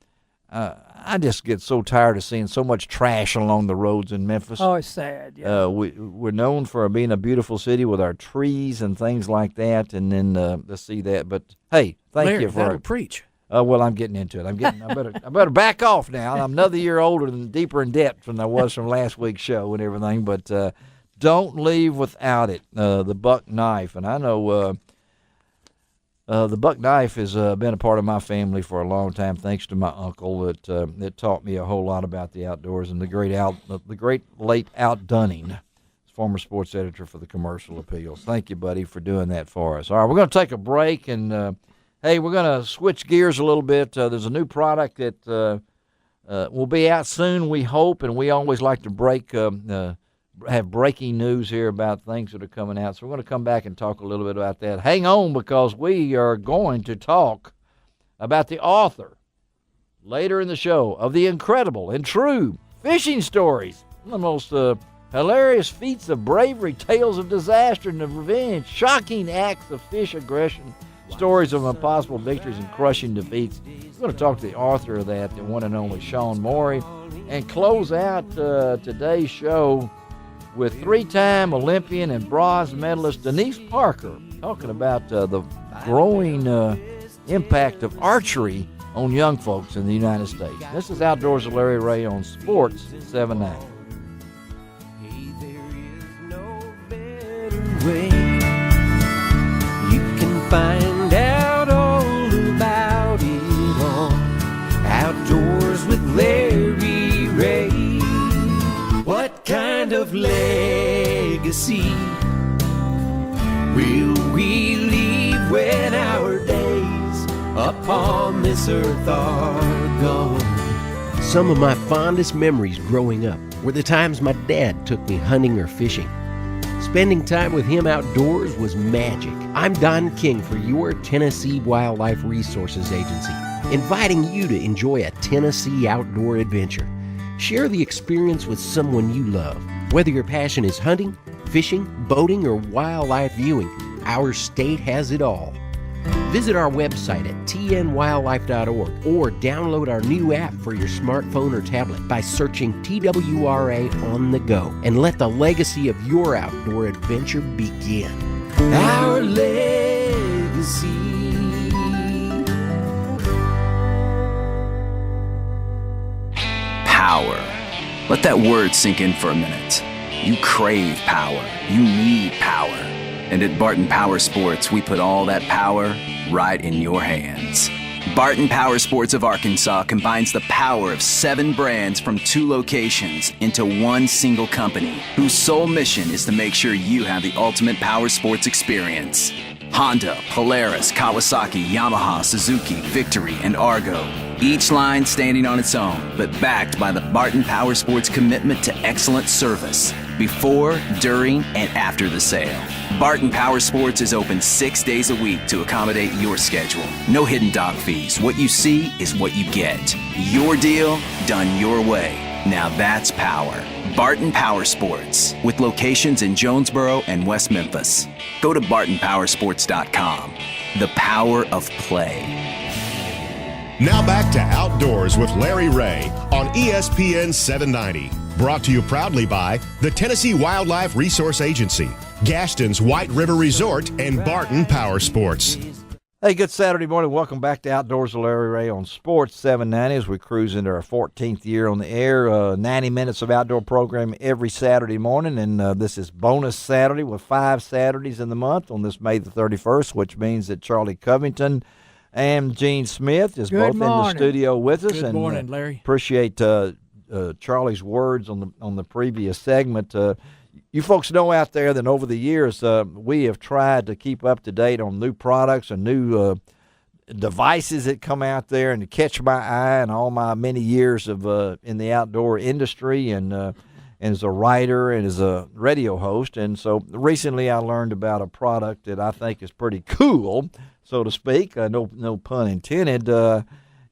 I just get so tired of seeing so much trash along the roads in Memphis. Oh, it's sad. Yeah. We're known for being a beautiful city with our trees and things like that, and then to see that. But hey, thank Larry, you for that'll preach. Well, I'm getting into it. I better back off now. I'm another year older and deeper in debt than I was from last week's show and everything. But don't leave without it. The buck knife, and I know the buck knife has been a part of my family for a long time, thanks to my uncle that taught me a whole lot about the outdoors, and the great late Out Dunning, former sports editor for the Commercial Appeal. Thank you, buddy, for doing that for us. All right, we're going to take a break and. Hey, we're going to switch gears a little bit. There's a new product that will be out soon, we hope, and we always like to have breaking news here about things that are coming out. So we're going to come back and talk a little bit about that. Hang on, because we are going to talk about the author later in the show of the incredible and true fishing stories, the most hilarious feats of bravery, tales of disaster and of revenge, shocking acts of fish aggression, stories of impossible victories and crushing defeats. We're going to talk to the author of that, the one and only Shaun Morey, and close out today's show with 3-time Olympian and bronze medalist Denise Parker, talking about the growing impact of archery on young folks in the United States. This is Outdoors with Larry Rea on Sports 790. You can find out all about it on Outdoors with Larry Rea. What kind of legacy will we leave when our days upon this earth are gone? Some of my fondest memories growing up were the times my dad took me hunting or fishing. Spending time with him outdoors was magic. I'm Don King for your Tennessee Wildlife Resources Agency, inviting you to enjoy a Tennessee outdoor adventure. Share the experience with someone you love. Whether your passion is hunting, fishing, boating, or wildlife viewing, our state has it all. Visit our website at tnwildlife.org or download our new app for your smartphone or tablet by searching TWRA on the go, and let the legacy of your outdoor adventure begin. Our legacy. Power. Let that word sink in for a minute. You crave power. You need power. And at Barton Power Sports, we put all that power right in your hands. Barton Power Sports of Arkansas combines the power of 7 brands from 2 locations into one single company, whose sole mission is to make sure you have the ultimate power sports experience. Honda, Polaris, Kawasaki, Yamaha, Suzuki, Victory, and Argo. Each line standing on its own, but backed by the Barton Power Sports commitment to excellent service before, during, and after the sale. Barton Power Sports is open 6 days a week to accommodate your schedule. No hidden dog fees. What you see is what you get. Your deal, done your way. Now that's power. Barton Power Sports, with locations in Jonesboro and West Memphis. Go to bartonpowersports.com. The power of play. Now back to Outdoors with Larry Rea on ESPN 790. Brought to you proudly by the Tennessee Wildlife Resource Agency, Gaston's White River Resort, and Barton Power Sports. Hey, good Saturday morning. Welcome back to Outdoors with Larry Rea on Sports 790 as we cruise into our 14th year on the air. 90 minutes of outdoor programming every Saturday morning, and this is bonus Saturday with 5 Saturdays in the month on this May the 31st, which means that Charlie Covington and Gene Smith is both in the studio with us. Good morning, Larry. Appreciate Charlie's words on the previous segment. You folks know out there that over the years we have tried to keep up to date on new products and new devices that come out there, and to catch my eye in all my many years of in the outdoor industry and as a writer and as a radio host. And so recently I learned about a product that I think is pretty cool, so to speak. No pun intended.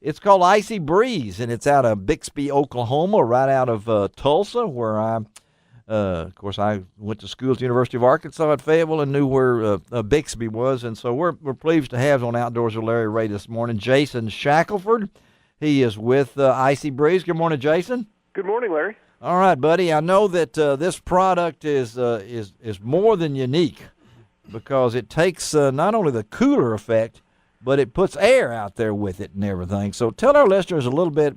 It's called IcyBreeze, and it's out of Bixby, Oklahoma, right out of Tulsa, where of course, I went to school at the University of Arkansas at Fayetteville and knew where Bixby was. And so we're pleased to have on Outdoors with Larry Rea this morning Jason Shackelford. He is with IcyBreeze. Good morning, Jason. Good morning, Larry. All right, buddy. I know that this product is more than unique because it takes not only the cooler effect, but it puts air out there with it and everything. So tell our listeners a little bit,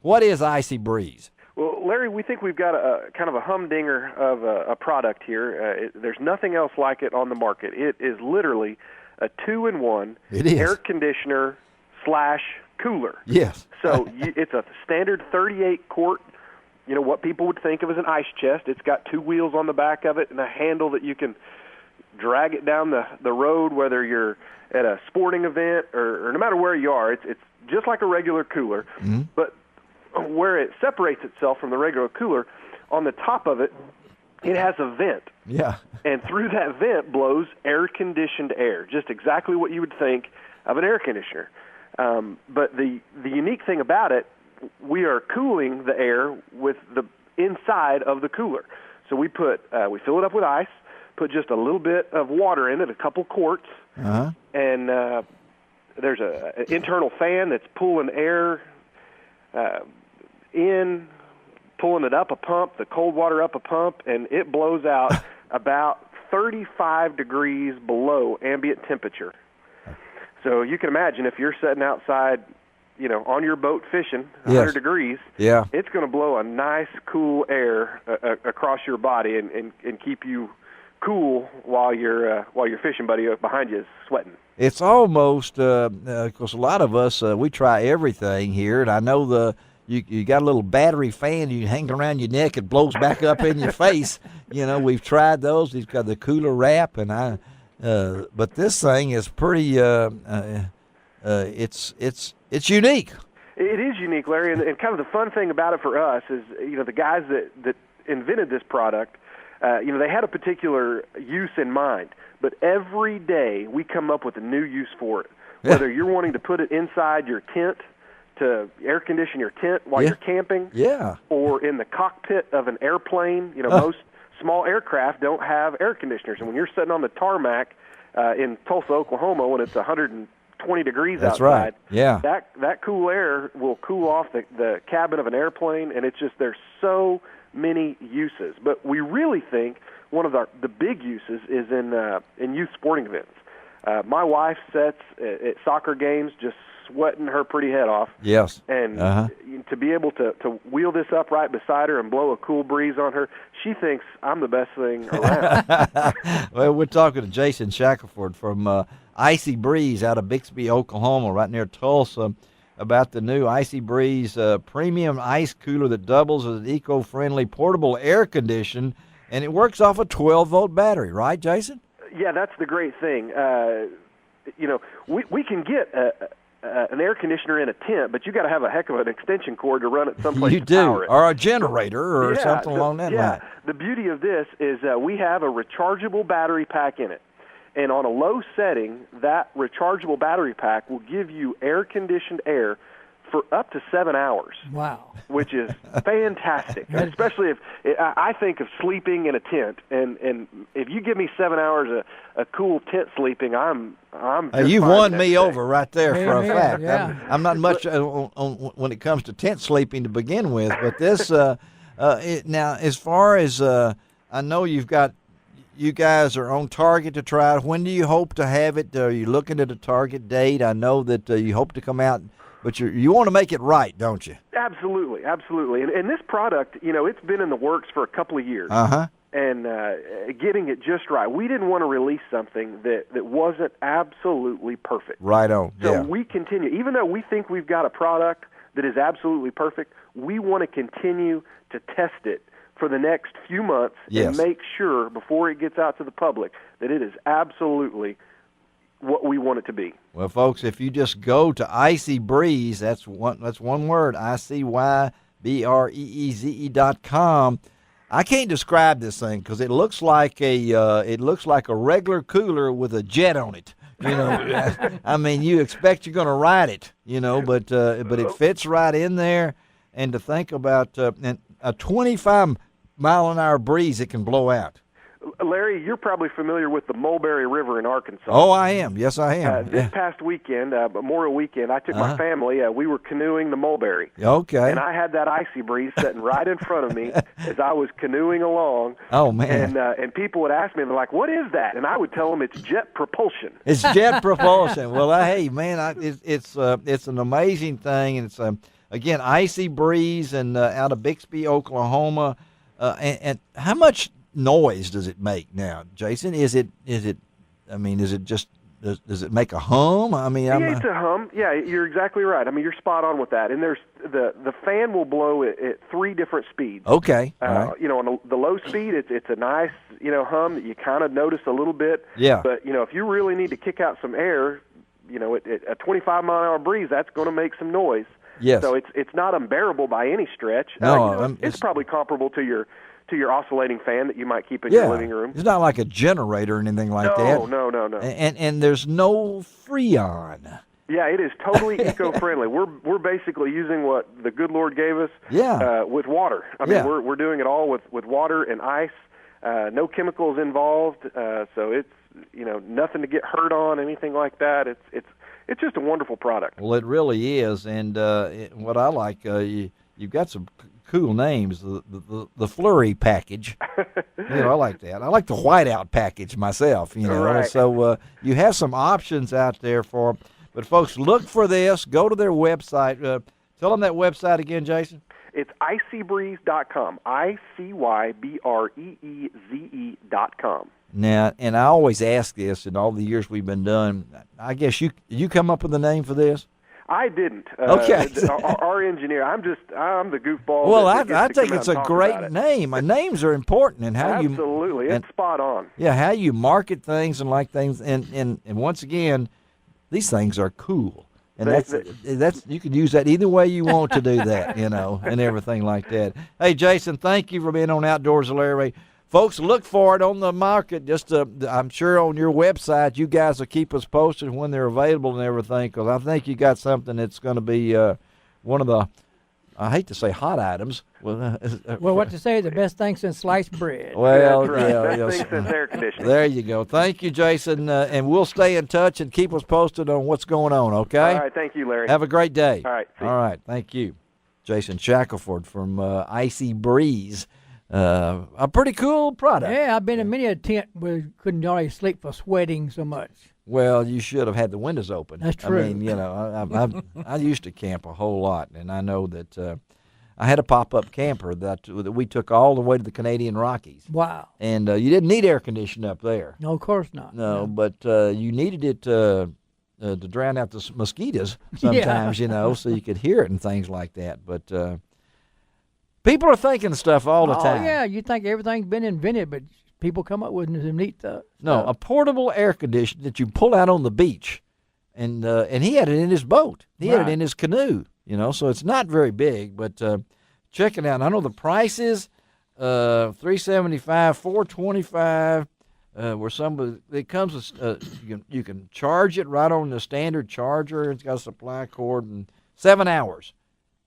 what is IcyBreeze? Well, Larry, we think we've got a kind of a humdinger of a product here. There's nothing else like it on the market. It is literally a 2-in-1 air conditioner / cooler. Yes. So it's a standard 38-quart, what people would think of as an ice chest. It's got 2 wheels on the back of it and a handle that you can drag it down the road, whether you're at a sporting event or no matter where you are. It's just like a regular cooler, but where it separates itself from the regular cooler, on the top of it, it has a vent. Yeah. And through that vent blows air-conditioned air, just exactly what you would think of an air conditioner. But the unique thing about it, we are cooling the air with the inside of the cooler. So we fill it up with ice, put just a little bit of water in it, a couple quarts, and there's an internal fan that's pulling air in pulling it up a pump, the cold water up a pump, and it blows out about 35 degrees below ambient temperature. So you can imagine if you're sitting outside, on your boat fishing, 100 degrees, it's going to blow a nice, cool air across your body and keep you cool while your fishing buddy behind you is sweating. It's almost, because a lot of us, we try everything here, and I know you got a little battery fan you hang around your neck, it blows back up in your face. We've tried those. We've got the cooler wrap, and but this thing is pretty. It's unique. It is unique, Larry, and kind of the fun thing about it for us is, the guys that invented this product, they had a particular use in mind, but every day we come up with a new use for it. Whether you're wanting to put it inside your tent to air condition your tent while you're camping, or in the cockpit of an airplane. Most small aircraft don't have air conditioners, and when you're sitting on the tarmac in Tulsa, Oklahoma, when it's 120 degrees outside, right. Yeah. That cool air will cool off the cabin of an airplane, and it's just there's so many uses. But we really think one of the big uses is in youth sporting events. My wife sits at soccer games just sweating her pretty head off. Yes. And to be able to wheel this up right beside her and blow a cool breeze on her, she thinks I'm the best thing around. Well, we're talking to Jason Shackelford from IcyBreeze out of Bixby, Oklahoma, right near Tulsa, about the new IcyBreeze premium ice cooler that doubles as an eco-friendly portable air condition, and it works off a 12-volt battery, right, Jason? Yeah, that's the great thing. We can get an air conditioner in a tent, but you got to have a heck of an extension cord to run it someplace you to do, power it. Or a generator or something along that line. The beauty of this is we have a rechargeable battery pack in it. And on a low setting, that rechargeable battery pack will give you air-conditioned air for up to 7 hours. Wow. Which is fantastic, especially if I think of sleeping in a tent, and if you give me 7 hours of cool tent sleeping, I'm just you've fine won the me next over right there for a fact. Yeah. I'm not much on when it comes to tent sleeping to begin with, but this now as far as I know, you guys are on target to try it. When do you hope to have it? Are you looking at a target date? I know that you hope to come out, but you want to make it right, don't you? Absolutely. And this product, it's been in the works for a couple of years. And getting it just right. We didn't want to release something that wasn't absolutely perfect. Right on. So we continue. Even though we think we've got a product that is absolutely perfect, we want to continue to test it for the next few months and make sure before it gets out to the public that it is absolutely what we want it to be. Well, folks, if you just go to IcyBreeze, that's one word, IcyBreeze.com. I can't describe this thing because it looks like a regular cooler with a jet on it. I mean, you expect you're going to ride it, but it fits right in there. And to think about a 25-mile-an-hour breeze it can blow out. Larry, you're probably familiar with the Mulberry River in Arkansas. Oh, I am. Yes, I am. This past weekend, Memorial Weekend, I took my family. We were canoeing the Mulberry. Okay. And I had that IcyBreeze sitting right in front of me as I was canoeing along. Oh, man. And people would ask me, they're like, what is that? And I would tell them it's jet propulsion. It's jet propulsion. Well, hey, man, it's an amazing thing. And it's, again, IcyBreeze and out of Bixby, Oklahoma. And how much noise does it make now, Jason? Does it make a hum? I mean, it's a hum. Yeah, you're exactly right. I mean, you're spot on with that. And there's the fan will blow at 3 different speeds. Okay. Right. On the low speed, it's a nice hum that you kind of notice a little bit. Yeah. But if you really need to kick out some air, at a 25-mile-an-hour breeze, that's going to make some noise. Yes. So it's not unbearable by any stretch. No, it's probably comparable to your oscillating fan that you might keep in your living room. It's not like a generator or anything like that. No. And there's no Freon. Yeah, it is totally eco-friendly. We're basically using what the good Lord gave us with water. I mean, we're doing it all with water and ice. No chemicals involved. So it's nothing to get hurt on, anything like that. It's just a wonderful product. Well, it really is. And what I like, you've got some cool names. The Flurry package. I like that. I like the whiteout package myself. Right. So you have some options out there for. But folks, look for this. Go to their website. Tell them that website again, Jason. It's IcyBreeze.com. IcyBreeze.com. Now, and I always ask this in all the years we've been done. I guess you come up with a name for this? I didn't. Okay. Our engineer. I'm the goofball. Well, that I gets to think come it's out a and talk great about it. name. Names are important, and how Absolutely, it's spot on. Yeah, how you market things and like things, and once again, these things are cool. And that's you can use that either way you want to do that, and everything like that. Hey, Jason, thank you for being on Outdoors with Larry Rea. Folks, look for it on the market. Just I'm sure on your website, you guys will keep us posted when they're available and everything, because I think you got something that's going to be one of the, I hate to say hot items. Well, what to say, the best thing since sliced bread. Well, That's right. yeah, Best thing since air conditioning. There you go. Thank you, Jason, and we'll stay in touch and keep us posted on what's going on, okay? All right, thank you, Larry. Have a great day. All right. See you. All right, thank you. Jason Shackelford from IcyBreeze. A pretty cool product. Yeah, I've been in many a tent where couldn't always sleep for sweating so much. Well, you should have had the windows open. That's true. I mean, I used to camp a whole lot, and I know that I had a pop-up camper that we took all the way to the Canadian Rockies. Wow. And you didn't need air conditioning up there. No, of course not. No, but you needed it to drown out the mosquitoes sometimes, so you could hear it and things like that. But people are thinking stuff all the time. Oh, yeah, you think everything's been invented, but people come up with some neat stuff. No, a portable air conditioner that you pull out on the beach. And he had it in his boat. He had it in his canoe, so it's not very big, but check it out. I know the prices, $375, $425, where it comes with, you can charge it right on the standard charger. It's got a supply cord and 7 hours.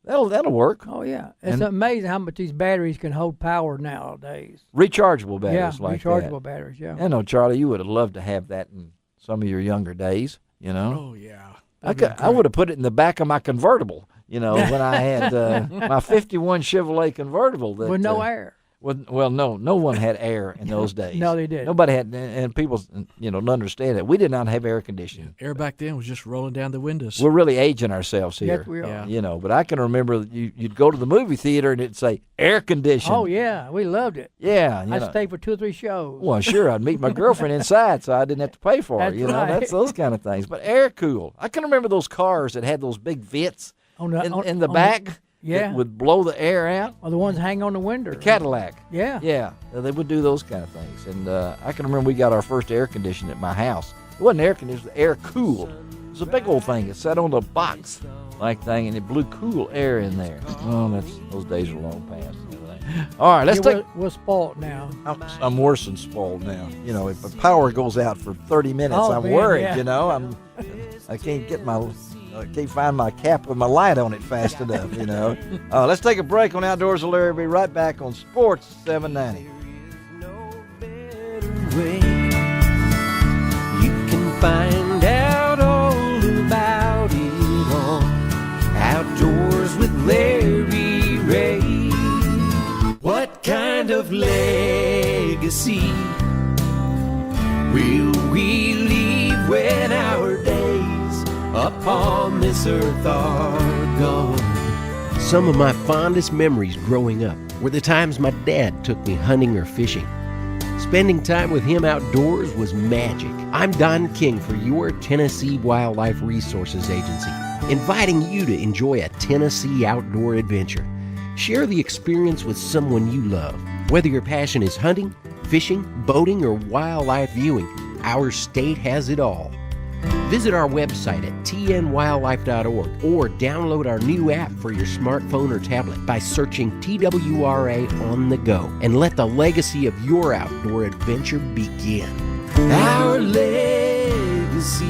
That'll work. Oh, yeah. It's amazing how much these batteries can hold power nowadays. Rechargeable batteries like that. Rechargeable batteries, yeah. I know, Charlie, you would have loved to have that in some of your younger days, Oh, yeah. I would have put it in the back of my convertible, when I had my 51 Chevrolet convertible. With no air. Well, no one had air in those days. No, they didn't. Nobody had, and people, don't understand it. We did not have air conditioning. Air back then was just rolling down the windows. We're really aging ourselves here. Yes, we are. Yeah. But I can remember you'd go to the movie theater and it'd say air conditioning. Oh, yeah, we loved it. Yeah. I'd stay for 2 or 3 shows. Well, sure, I'd meet my girlfriend inside so I didn't have to pay for her. That's right. That's those kind of things. But air cool. I can remember those cars that had those big vents in the back. That would blow the air out. Or the ones hang on the window. The Cadillac. Yeah. Yeah, they would do those kind of things. And I can remember we got our first air conditioner at my house. It wasn't air conditioning, it was air cool. It was a big old thing. It sat on the box like thing, and it blew cool air in there. Oh, those days are long past. All right, we're spoiled now. I'm worse than spoiled now. If the power goes out for 30 minutes, I'm worried. Yeah. I can't get I can't find my cap with my light on it fast enough, Let's take a break on Outdoors with Larry. Be right back on Sports 790. You can find out all about it on Outdoors with Larry Rea. What kind of legacy will we leave when our days upon this earth are gone? Some of my fondest memories growing up were the times my dad took me hunting or fishing. Spending time with him outdoors was magic. I'm Don King for your Tennessee Wildlife Resources Agency, inviting you to enjoy a Tennessee outdoor adventure. Share the experience with someone you love. Whether your passion is hunting, fishing, boating, or wildlife viewing, our state has it all. Visit our website at tnwildlife.org or download our new app for your smartphone or tablet by searching TWRA on the go, and let the legacy of your outdoor adventure begin. Our legacy.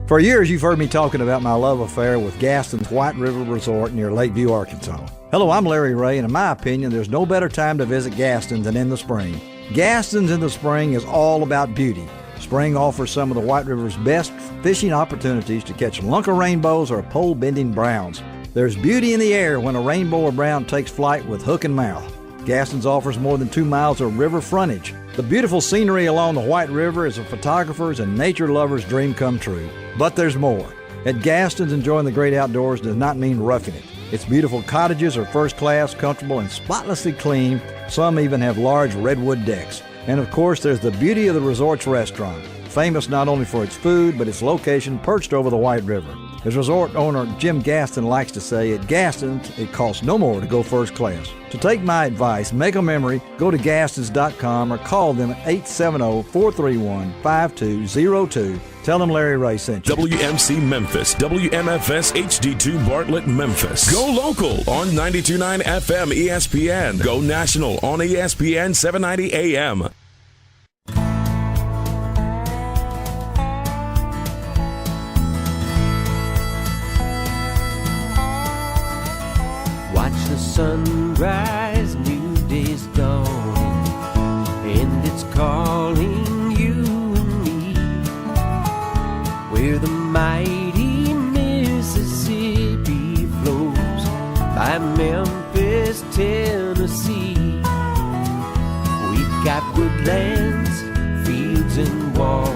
For years, you've heard me talking about my love affair with Gaston's White River Resort near Lakeview, Arkansas. Hello, I'm Larry Rea, and in my opinion, there's no better time to visit Gaston's than in the spring. Gaston's in the spring is all about beauty. Spring offers some of the White River's best fishing opportunities to catch lunker rainbows or pole-bending browns. There's beauty in the air when a rainbow or brown takes flight with hook and mouth. Gaston's offers more than 2 miles of river frontage. The beautiful scenery along the White River is a photographer's and nature lover's dream come true. But there's more. At Gaston's, enjoying the great outdoors does not mean roughing it. Its beautiful cottages are first class, comfortable, and spotlessly clean. Some even have large redwood decks. And of course, there's the beauty of the resort's restaurant, famous not only for its food, but its location perched over the White River. As resort owner Jim Gaston likes to say, at Gaston's, it costs no more to go first class. To take my advice, make a memory, go to Gastons.com or call them at 870-431-5202. Tell them Larry Rea sent you. WMC Memphis, WMFS HD2 Bartlett, Memphis. Go local on 92.9 FM ESPN. Go national on ESPN 790 AM. Watch the sunrise, new day's dawning, and it's calling you and me. Where the mighty Mississippi flows by Memphis, Tennessee. We've got woodlands, fields, and water.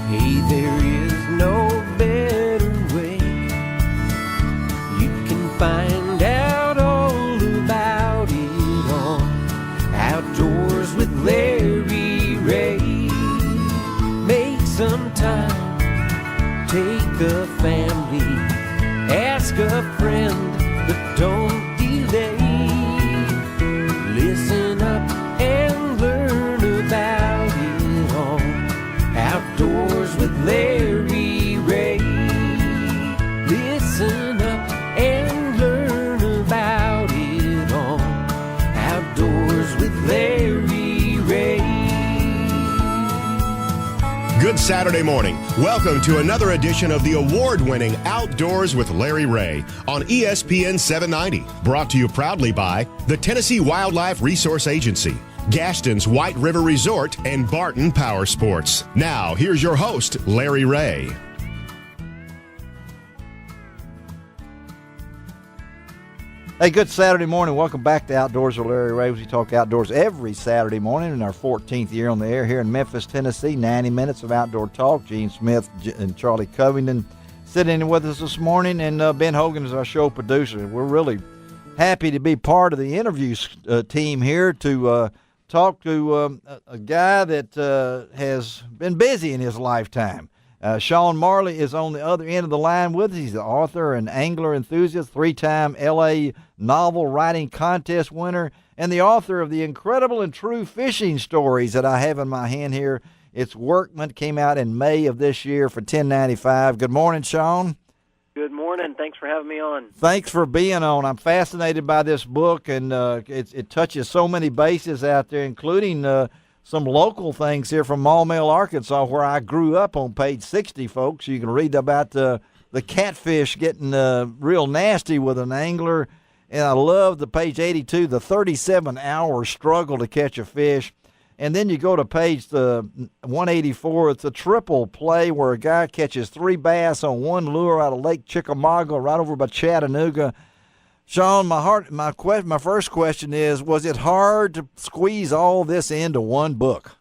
Hey, there is no better way. You can find out all about it on Outdoors with Larry Rea. Make some time, take the family, ask a friend, but don't delay. Listen up and learn about it all. Outdoors with Larry Rea. Listen up and learn about it all. Outdoors with Larry Rea. Good Saturday morning. Welcome to another edition of the award-winning Outdoors with Larry Rea on ESPN 790. Brought to you proudly by the Tennessee Wildlife Resource Agency, Gaston's White River Resort, and Barton Power Sports. Now, here's your host, Larry Rea. Hey, good Saturday morning. Welcome back to Outdoors with Larry Rea. We talk outdoors every Saturday morning in our 14th year on the air here in Memphis, Tennessee. 90 minutes of outdoor talk. Gene Smith and Charlie Covington sitting in with us this morning, and Ben Hogan is our show producer. We're really happy to be part of the interview team here to talk to a guy that has been busy in his lifetime. Shaun Marley is on the other end of the line with us. He's the author and angler enthusiast, 3-time L.A. novel writing contest winner, and the author of the incredible and true fishing stories that I have in my hand here. It's Workman, came out in May of this year for $10.95. Good morning, Shaun. Good morning. Thanks for having me on. Thanks for being on. I'm fascinated by this book, and it touches so many bases out there, including some local things here from Maumelle, Arkansas, where I grew up. On page 60, folks. You can read about the catfish getting real nasty with an angler. And I love the page 82, the 37-hour struggle to catch a fish. And then you go to page 184. It's a triple play where a guy catches 3 bass on one lure out of Lake Chickamauga right over by Chattanooga. Shaun, my first question is, was it hard to squeeze all this into one book?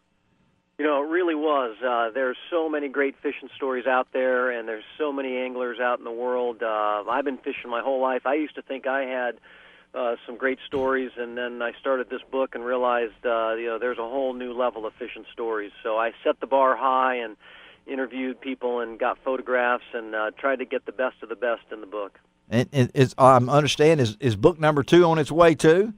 You know, it really was. There's so many great fishing stories out there, and there's so many anglers out in the world. I've been fishing my whole life. I used to think I had some great stories, and then I started this book and realized, there's a whole new level of fishing stories. So I set the bar high and interviewed people and got photographs and tried to get the best of the best in the book. And I understand, is book number 2 on its way too?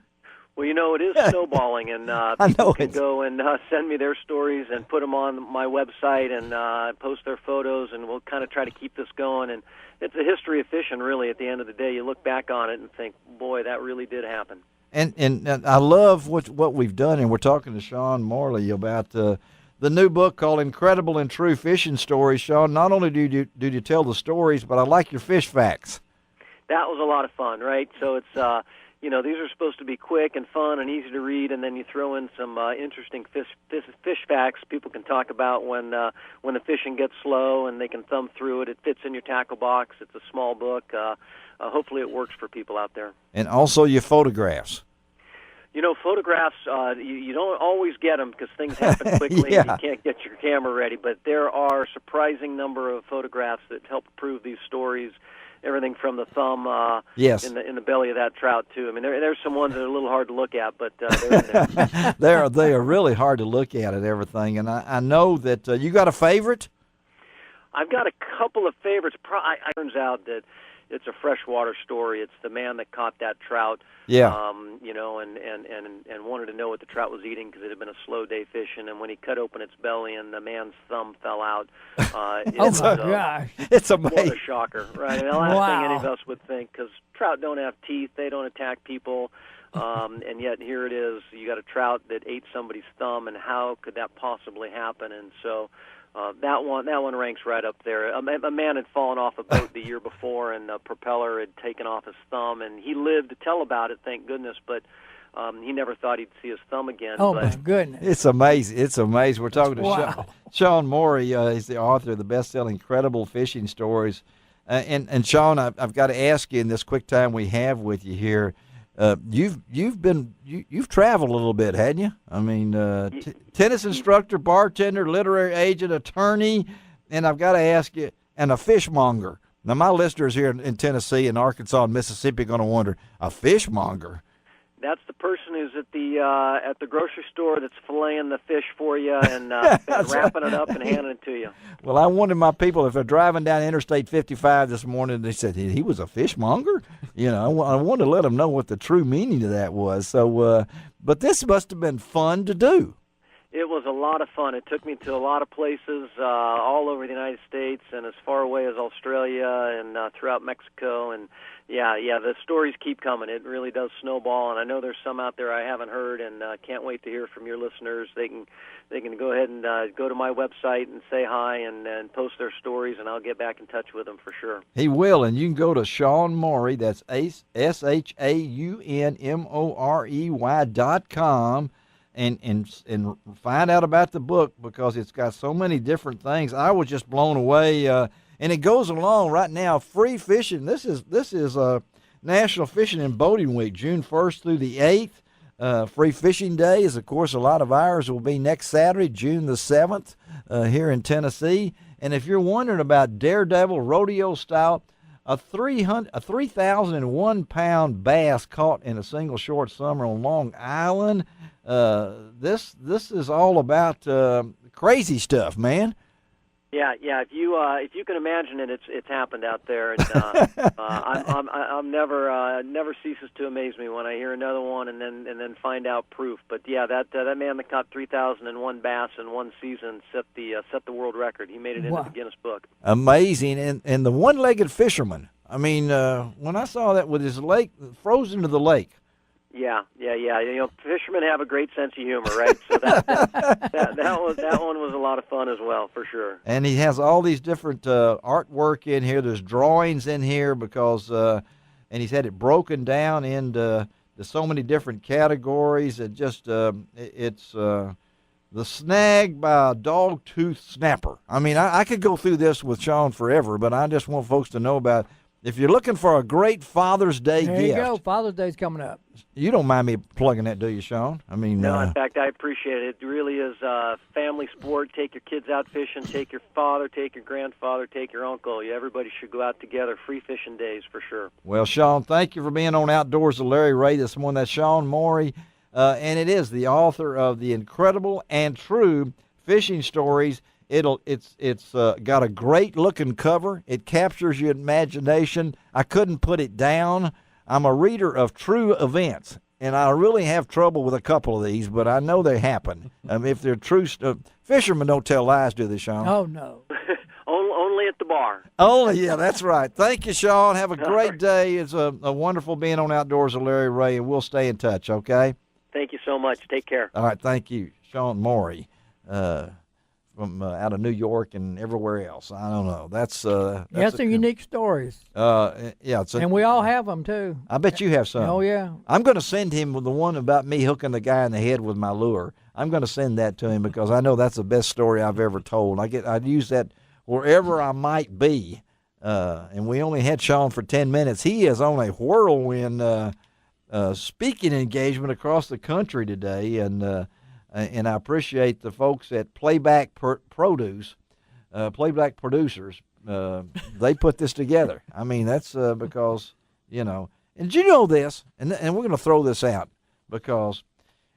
Well, it is snowballing, and people can go and send me their stories and put them on my website and post their photos, and we'll kind of try to keep this going. And it's a history of fishing, really. At the end of the day, you look back on it and think, boy, that really did happen. And I love what we've done, and we're talking to Shaun Marley about the new book called Incredible and True Fishing Stories. Shaun, not only do you tell the stories, but I like your fish facts. That was a lot of fun, right? So it's these are supposed to be quick and fun and easy to read, and then you throw in some interesting fish facts people can talk about when the fishing gets slow, and they can thumb through it. It fits in your tackle box. It's a small book. Hopefully it works for people out there. And also your photographs. Photographs, you don't always get them because things happen quickly Yeah. and you can't get your camera ready, but there are a surprising number of photographs that help prove these stories. Everything from the thumb Yes. in the belly of that trout, too. I mean, there's some ones that are a little hard to look at, but they're in there. They are really hard to look at everything. And I know that you got a favorite? I've got a couple of favorites. It turns out that it's a freshwater story. It's the man that caught that trout. Yeah. And wanted to know what the trout was eating because it had been a slow day fishing. And when he cut open its belly and the man's thumb fell out, gosh, it's amazing. What a shocker, right? And the last thing any of us would think, because trout don't have teeth, they don't attack people, and yet here it is. You got a trout that ate somebody's thumb, and how could that possibly happen? And so. That one ranks right up there. A man had fallen off a boat the year before, and the propeller had taken off his thumb, and he lived to tell about it, thank goodness, but he never thought he'd see his thumb again. Oh, but my goodness. It's amazing. It's amazing. We're talking to Wow. Shaun Morey. He's the author of the best-selling Incredible Fishing Stories. And Shaun, I've got to ask you in this quick time we have with you here, you've traveled a little bit, hadn't you? I mean, tennis instructor, bartender, literary agent, attorney, and I've got to ask you, and a fishmonger. Now, my listeners here in Tennessee and Arkansas and Mississippi are going to wonder, a fishmonger? That's the person who's at the grocery store that's filleting the fish for you and wrapping it up and handing it to you. Well, I wanted my people, if they're driving down Interstate 55 this morning, they said, he was a fishmonger? I wanted to let them know what the true meaning of that was. So, but this must have been fun to do. It was a lot of fun. It took me to a lot of places all over the United States and as far away as Australia and throughout Mexico. And, yeah, the stories keep coming. It really does snowball, and I know there's some out there I haven't heard, and can't wait to hear from your listeners. They can go ahead and go to my website and say hi and post their stories, and I'll get back in touch with them for sure. He will, and you can go to Shaun Morey, that's ShaunMorey.com, and find out about the book because it's got so many different things. I was just blown away, and it goes along right now. Free fishing. This is National Fishing and Boating Week, June 1st through the 8th. Free Fishing Day is, of course, a lot of ours will be next Saturday, June the 7th, here in Tennessee. And if you're wondering about Daredevil rodeo style, a 3,001-pound bass caught in a single short summer on Long Island. This is all about crazy stuff, man. Yeah. If you can imagine it, it's happened out there, and I'm never ceases to amaze me when I hear another one and then find out proof. But yeah, that man that caught 3,001 bass in one season set the world record. He made it into the Guinness Book. Amazing, and the one-legged fisherman. I mean, when I saw that with his leg frozen to the lake. Yeah. Fishermen have a great sense of humor, right? So that one was a lot of fun as well, for sure. And he has all these different artwork in here. There's drawings in here because, and he's had it broken down into so many different categories. It just it's the snag by a dog-tooth snapper. I mean, I could go through this with Shaun forever, but I just want folks to know about. If you're looking for a great Father's Day gift. There you go. Father's Day's coming up. You don't mind me plugging that, do you, Shaun? I mean, no, in fact, I appreciate it. It really is a family sport. Take your kids out fishing. Take your father, take your grandfather, take your uncle. Everybody should go out together. Free fishing days for sure. Well, Shaun, thank you for being on Outdoors with Larry Rea this morning. That's Shaun Morey, and it is the author of the Incredible and True Fishing Stories. It's got a great looking cover. It captures your imagination. I couldn't put it down. I'm a reader of true events, and I really have trouble with a couple of these, but I know they happen. If they're true, fishermen don't tell lies, do they, Shaun? Oh no. Only at the bar. Yeah, that's right. Thank you, Shaun. Have a great day. It's a wonderful being on Outdoors with Larry Rea, and we'll stay in touch. Okay. Thank you so much. Take care. All right. Thank you, Shaun Morey. from out of New York and everywhere else. I don't know. That's some unique stories. Yeah, and we all have them too. I bet you have some. Oh yeah. I'm going to send him the one about me hooking the guy in the head with my lure. I'm going to send that to him because I know that's the best story I've ever told. I'd use that wherever I might be. And we only had Shaun for 10 minutes. He is on a whirlwind speaking engagement across the country today, and I appreciate the folks at Playback Producers. They put this together. I mean, that's because, and did you know this? And we're going to throw this out because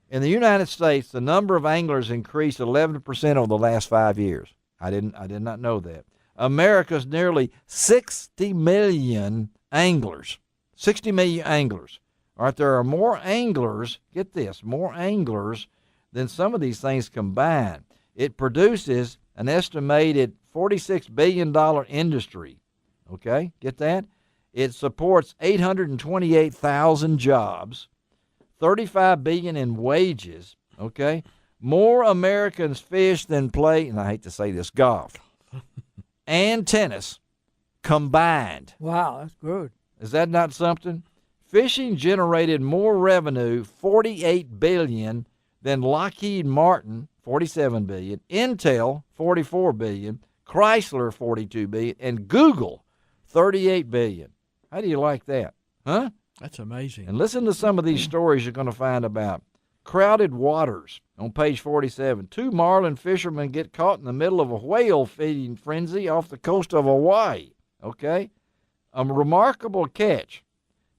in the United States, the number of anglers increased 11% over the last 5 years. I did not know that. America's nearly 60 million anglers. 60 million anglers. All right, there are more anglers, get this, more anglers than some of these things combined. It produces an estimated $46 billion industry. Okay, get that? It supports 828,000 jobs, $35 billion in wages. Okay, more Americans fish than play, and I hate to say this, golf and tennis combined. Wow, that's good. Is that not something? Fishing generated more revenue, $48 billion, than Lockheed Martin, $47 billion, Intel, $44 billion, Chrysler, $42 billion, and Google, $38 billion. How do you like that? Huh? That's amazing. And listen to some of these stories you're going to find about. Crowded waters on page 47. 2 marlin fishermen get caught in the middle of a whale feeding frenzy off the coast of Hawaii. Okay? A remarkable catch.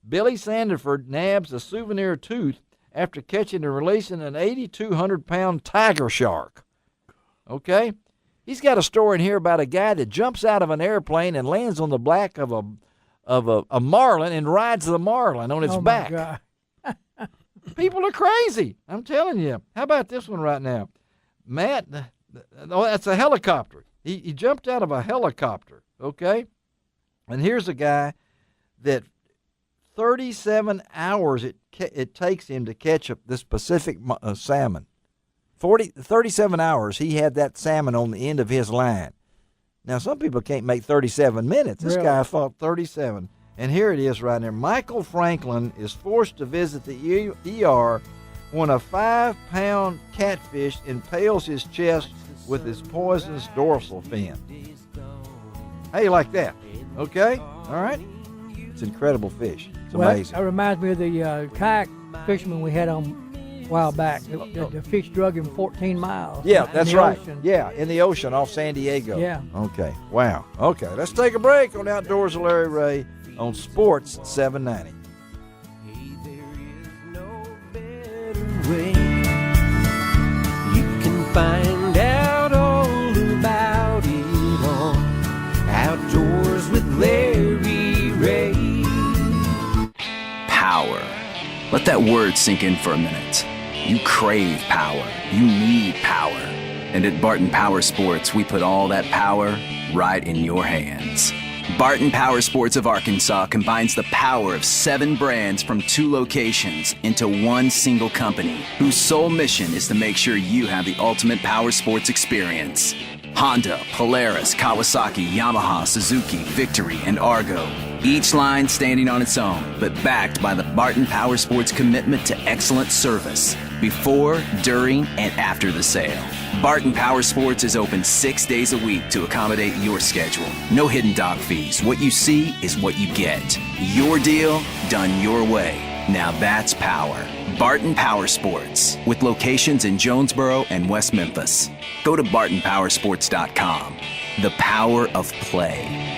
Billy Sandiford nabs a souvenir tooth after catching and releasing an 8,200-pound tiger shark. Okay? He's got a story in here about a guy that jumps out of an airplane and lands on the back of a marlin and rides the marlin on its back. God. People are crazy. I'm telling you. How about this one right now? Matt, that's a helicopter. He jumped out of a helicopter, okay? And here's a guy that 37 hours it takes him to catch this Pacific salmon. 37 hours he had that salmon on the end of his line. Now, some people can't make 37 minutes. This guy fought 37. And here it is right there. Michael Franklin is forced to visit the ER when a 5-pound catfish impales his chest with his poisonous dorsal fin. How you like that? Okay? All right? It's an incredible fish. It's amazing. That reminds me of the kayak fisherman we had on a while back. The fish drug him 14 miles. Yeah, that's right. Ocean. Yeah, in the ocean off San Diego. Yeah. Okay. Wow. Okay, let's take a break on Outdoors with Larry Rea on Sports 790. You can find out all about it on Outdoors with Larry Rea. Power. Let that word sink in for a minute. You crave power. You need power. And at Barton Power Sports, we put all that power right in your hands. Barton Power Sports of Arkansas combines the power of 7 brands from 2 locations into one single company, whose sole mission is to make sure you have the ultimate power sports experience. Honda, Polaris, Kawasaki, Yamaha, Suzuki, Victory, and Argo. Each line standing on its own, but backed by the Barton Power Sports commitment to excellent service before, during, and after the sale. Barton Power Sports is open 6 days a week to accommodate your schedule. No hidden dock fees. What you see is what you get. Your deal, done your way. Now that's power. Barton Power Sports, with locations in Jonesboro and West Memphis. Go to bartonpowersports.com. The power of play.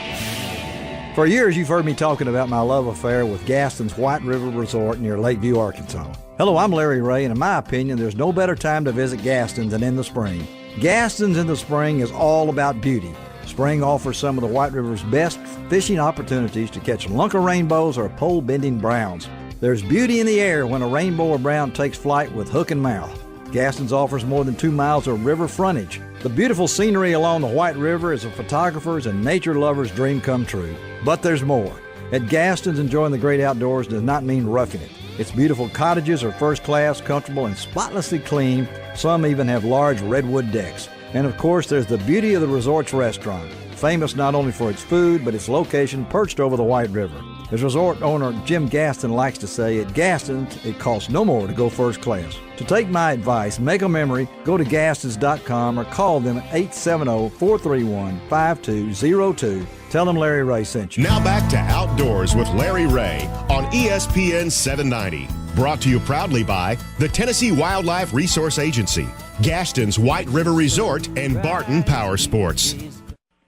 For years, you've heard me talking about my love affair with Gaston's White River Resort near Lakeview, Arkansas. Hello, I'm Larry Rea, and in my opinion, there's no better time to visit Gaston's than in the spring. Gaston's in the spring is all about beauty. Spring offers some of the White River's best fishing opportunities to catch lunker rainbows or pole-bending browns. There's beauty in the air when a rainbow or brown takes flight with hook and mouth. Gaston's offers more than 2 miles of river frontage. The beautiful scenery along the White River is a photographer's and nature lover's dream come true. But there's more. At Gaston's, enjoying the great outdoors does not mean roughing it. Its beautiful cottages are first class, comfortable, and spotlessly clean. Some even have large redwood decks. And of course, there's the Beauty of the Resort's restaurant, famous not only for its food, but its location perched over the White River. As resort owner Jim Gaston likes to say, at Gaston's, it costs no more to go first class. To take my advice, make a memory, go to gastons.com or call them at 870-431-5202. Tell them Larry Rea sent you. Now back to Outdoors with Larry Rea on ESPN 790. Brought to you proudly by the Tennessee Wildlife Resource Agency, Gaston's White River Resort, and Barton Power Sports.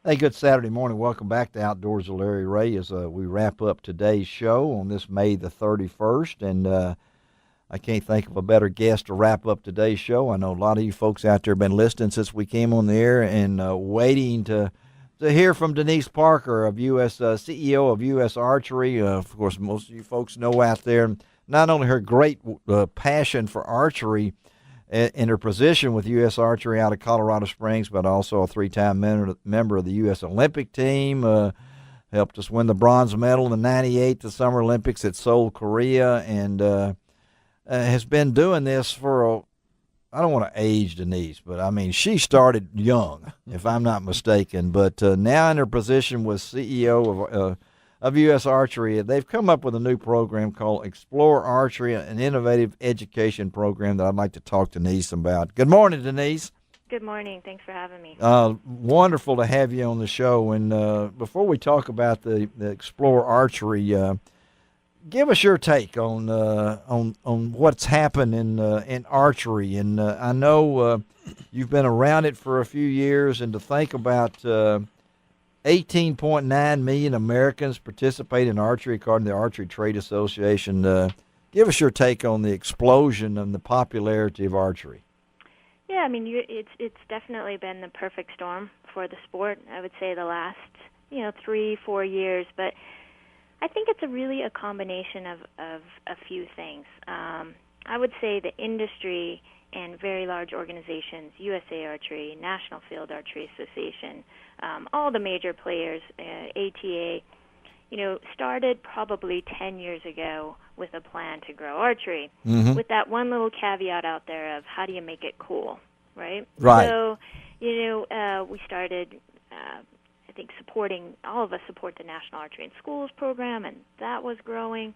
Hey, good Saturday morning. Welcome back to Outdoors with Larry Rea as we wrap up today's show on this May the 31st. And I can't think of a better guest to wrap up today's show. I know a lot of you folks out there have been listening since we came on the air and waiting to hear from Denise Parker, of CEO of U.S. Archery. Of course, most of you folks know out there not only her great passion for archery in her position with U.S. Archery out of Colorado Springs, but also a three-time member of the U.S. Olympic team. Helped us win the bronze medal in the '98 the Summer Olympics at Seoul, Korea, and has been doing this for I don't want to age Denise, but I mean, she started young, if I'm not mistaken. But now in her position with CEO of U.S. Archery, they've come up with a new program called Explore Archery, an innovative education program that I'd like to talk to Denise about. Good morning, Denise. Good morning. Thanks for having me. Wonderful to have you on the show. And before we talk about the Explore Archery, give us your take on what's happened in archery. And I know you've been around it for a few years, and to think about 18.9 million Americans participate in archery, according to the Archery Trade Association. Give us your take on the explosion and the popularity of archery. Yeah, I mean, it's definitely been the perfect storm for the sport. I would say the last 3-4 years, but I think it's really a combination of a few things. I would say the industry and very large organizations, USA Archery, National Field Archery Association, all the major players, ATA, started probably 10 years ago with a plan to grow archery, with that one little caveat out there of how do you make it cool, right? Right. So, we started, I think, all of us support the National Archery in Schools program, and that was growing.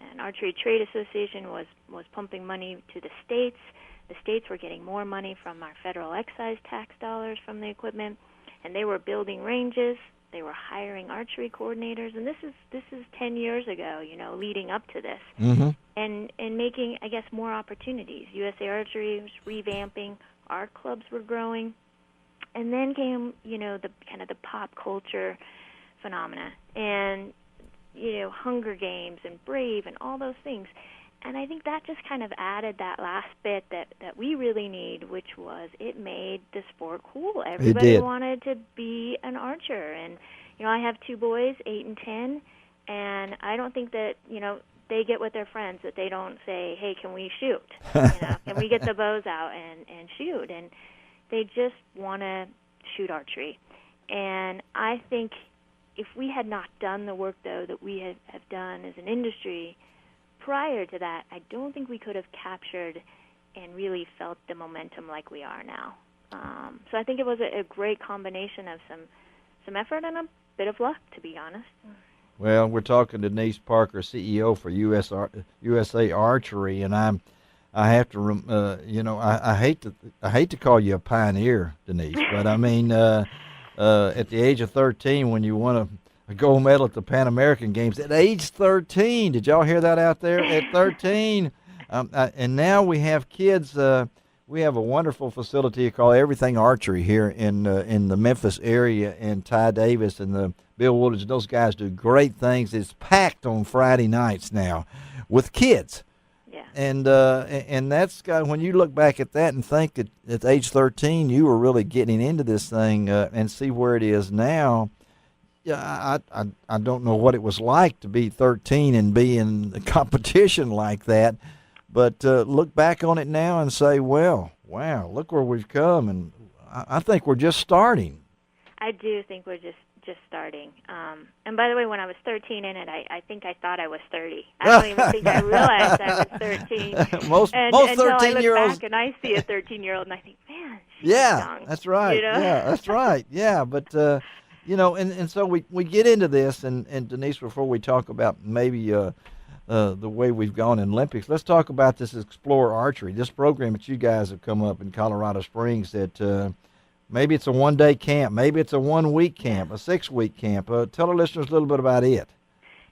And Archery Trade Association was pumping money to the states. The states were getting more money from our federal excise tax dollars from the equipment, and they were building ranges. They were hiring archery coordinators, and this is 10 years ago, leading up to this, and making, I guess, more opportunities. USA Archery was revamping. Art clubs were growing, and then came, the kind of the pop culture phenomena, and Hunger Games and Brave and all those things. And I think that just kind of added that last bit that we really need, which was it made the sport cool. Everybody wanted to be an archer. And, I have two boys, 8 and 10, and I don't think that, they get with their friends that they don't say, hey, can we shoot? Can we get the bows out and shoot? And they just want to shoot archery. And I think if we had not done the work, though, that we have done as an industry prior to that, I don't think we could have captured and really felt the momentum like we are now. So I think it was a great combination of some effort and a bit of luck, to be honest. Well, we're talking to Denise Parker, CEO for USA Archery, and I have to, I hate to call you a pioneer, Denise, but I mean, at the age of 13, when you won a gold medal at the Pan American Games, at age 13, did y'all hear that out there? At 13, and now we have kids. We have a wonderful facility called Everything Archery here in the Memphis area, and Ty Davis and the Bill Woolidge, those guys do great things. It's packed on Friday nights now with kids. Yeah. And that's when you look back at that and think that at age 13 you were really getting into this thing and see where it is now. Yeah, I don't know what it was like to be 13 and be in a competition like that, but look back on it now and say, well, wow, look where we've come, and I think we're just starting. I do think we're just just starting. And by the way, when I was 13 in it, I think I thought I was 30. I don't even think I realized I was 13. most until 13-year-olds. I look back and I see a 13-year-old and I think, man, she's Yeah, young. that's right. You know? Yeah, that's right. Yeah, but and so we get into this, and Denise, before we talk about maybe the way we've gone in Olympics, let's talk about this Explore Archery, this program that you guys have come up in Colorado Springs that maybe it's a one-day camp, maybe it's a 1 week camp, a 6 week camp. Tell our listeners a little bit about it.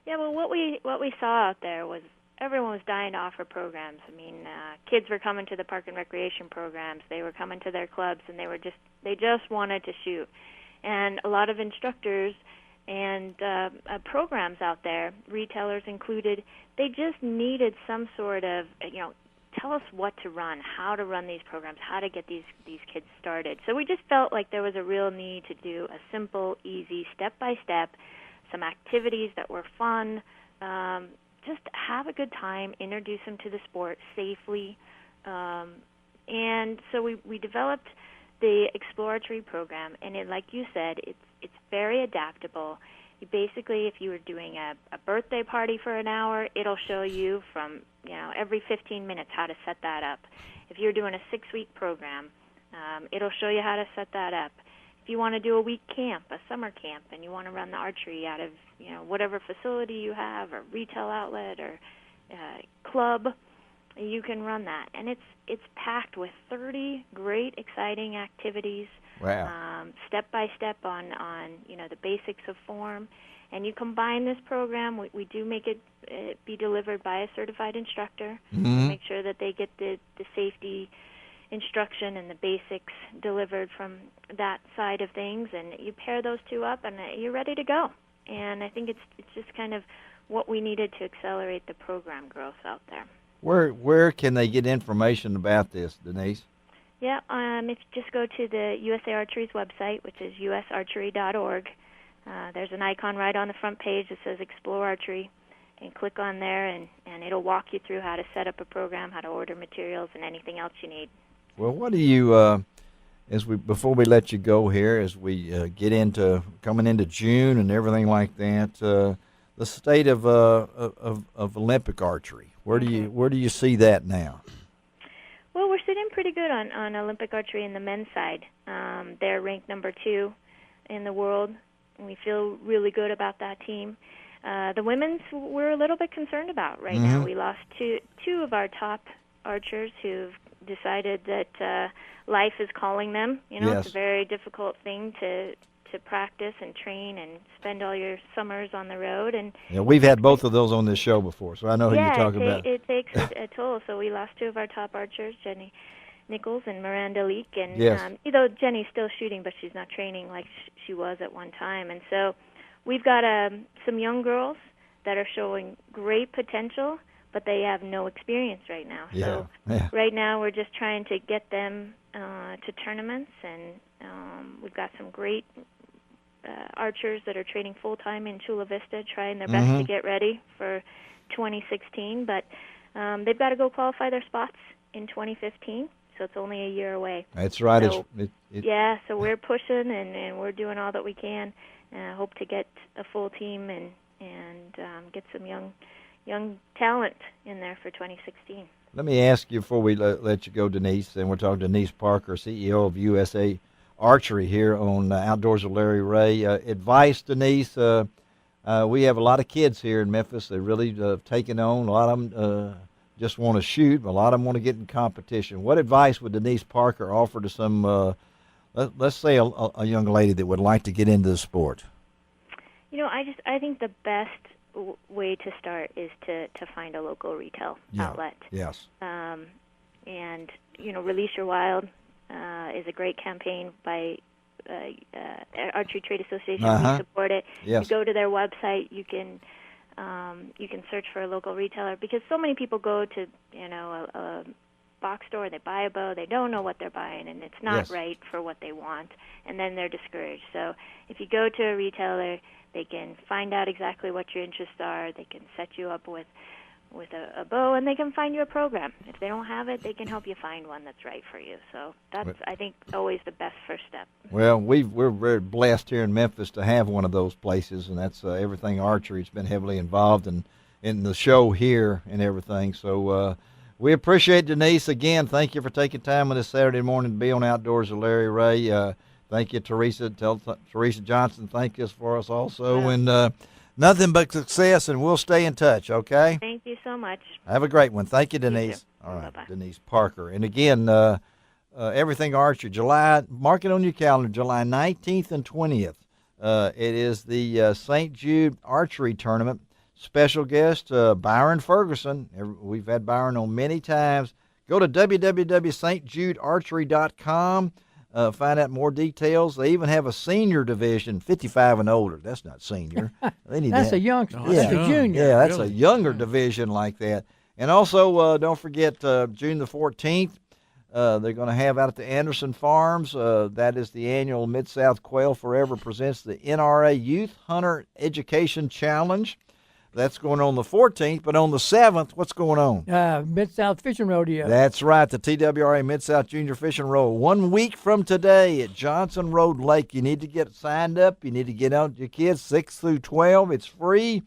Yeah, well, what we saw out there was everyone was dying to offer programs. I mean, kids were coming to the park and recreation programs. They were coming to their clubs, and they just wanted to shoot. And a lot of instructors and programs out there, retailers included, they just needed some sort of, tell us what to run, how to run these programs, how to get these kids started. So we just felt like there was a real need to do a simple, easy, step-by-step, some activities that were fun, just have a good time, introduce them to the sport safely. And so we developed the Explore Archery program, and like you said, it's very adaptable. You basically, if you were doing a birthday party for an hour, it'll show you from every 15 minutes how to set that up. If you're doing a 6-week program, it'll show you how to set that up. If you want to do a week camp, a summer camp, and you want to run the archery out of whatever facility you have, or retail outlet, or club, you can run that. And it's packed with 30 great, exciting activities. Wow. Step by step on the basics of form, and you combine this program. We do make it be delivered by a certified instructor. Mm-hmm. Make sure that they get the safety instruction and the basics delivered from that side of things, and you pair those two up, and you're ready to go. And I think it's just kind of what we needed to accelerate the program growth out there. Where can they get information about this, Denise? Yeah, if you just go to the USA Archery's website, which is usarchery.org, there's an icon right on the front page that says Explore Archery, and click on there, and it'll walk you through how to set up a program, how to order materials, and anything else you need. Well, what do you, before we let you go here, as we get into coming into June and everything like that, the state of Olympic archery, where do you see that now? Well, we're sitting pretty good on Olympic archery in the men's side. They're ranked number 2 in the world, and we feel really good about that team. The women's we're a little bit concerned about right now. We lost two of our top archers who've decided that life is calling them. Yes. It's a very difficult thing to practice and train and spend all your summers on the road. And yeah, we've had both of those on this show before, so I know who you're talking about. It takes a toll. So we lost 2 of our top archers, Jenny Nichols and Miranda Leak. And yes. Jenny's still shooting, but she's not training like she was at one time. And so we've got some young girls that are showing great potential, but they have no experience right now. Yeah. So right now we're just trying to get them to tournaments, and we've got some great archers that are training full-time in Chula Vista, trying their best to get ready for 2016. But they've got to go qualify their spots in 2015, so it's only a year away. That's right. So, so we're pushing, and we're doing all that we can. Hope to get a full team and get some young talent in there for 2016. Let me ask you before we let you go, Denise, and we're talking to Denise Parker, CEO of USA Archery here on Outdoors with Larry Rea. Advice, Denise, we have a lot of kids here in Memphis. They really taken on. A lot of them just want to shoot. A lot of them want to get in competition. What advice would Denise Parker offer to some, let's say a young lady that would like to get into the sport? I think the best way to start is to find a local retail outlet. Yes. And Release Your Wild is a great campaign by Archery Trade Association. We support it. Yes. You go to their website. You can search for a local retailer, because so many people go to a box store, they buy a bow, they don't know what they're buying, and it's not right for what they want, and then they're discouraged. So if you go to a retailer, they can find out exactly what your interests are. They can set you up with a bow, and they can find you a program. If they don't have it, they can help you find one that's right for you. So that's, I think, always the best first step. Well, we're very blessed here in Memphis to have one of those places, and that's Everything Archery. It's been heavily involved in the show here and everything. So we appreciate Denise. Again, thank you for taking time on this Saturday morning to be on Outdoors with Larry Rea. Thank you, Teresa. Tell Teresa Johnson thank us for us also. Yeah. And nothing but success, and we'll stay in touch, okay? Thank you so much. Have a great one. Thank you, Denise. You all right, bye-bye. Denise Parker. And again, Everything Archery, mark it on your calendar, July 19th and 20th. It is the St. Jude Archery Tournament. Special guest, Byron Ferguson. We've had Byron on many times. Go to www.stjudearchery.com. Find out more details. They even have a senior division, 55 and older. That's not senior. They need that's a youngster. Yeah. That's a junior. Yeah, that's a younger division like that. And also, don't forget, June the 14th, they're going to have out at the Anderson Farms. That is the annual Mid-South Quail Forever presents the NRA Youth Hunter Education Challenge. That's going on the 14th, but on the 7th, what's going on? Mid-South Fishing Rodeo. That's right, the TWRA Mid-South Junior Fishing Rodeo. 1 week from today at Johnson Road Lake. You need to get signed up. You need to get out your kids, 6 through 12. It's free.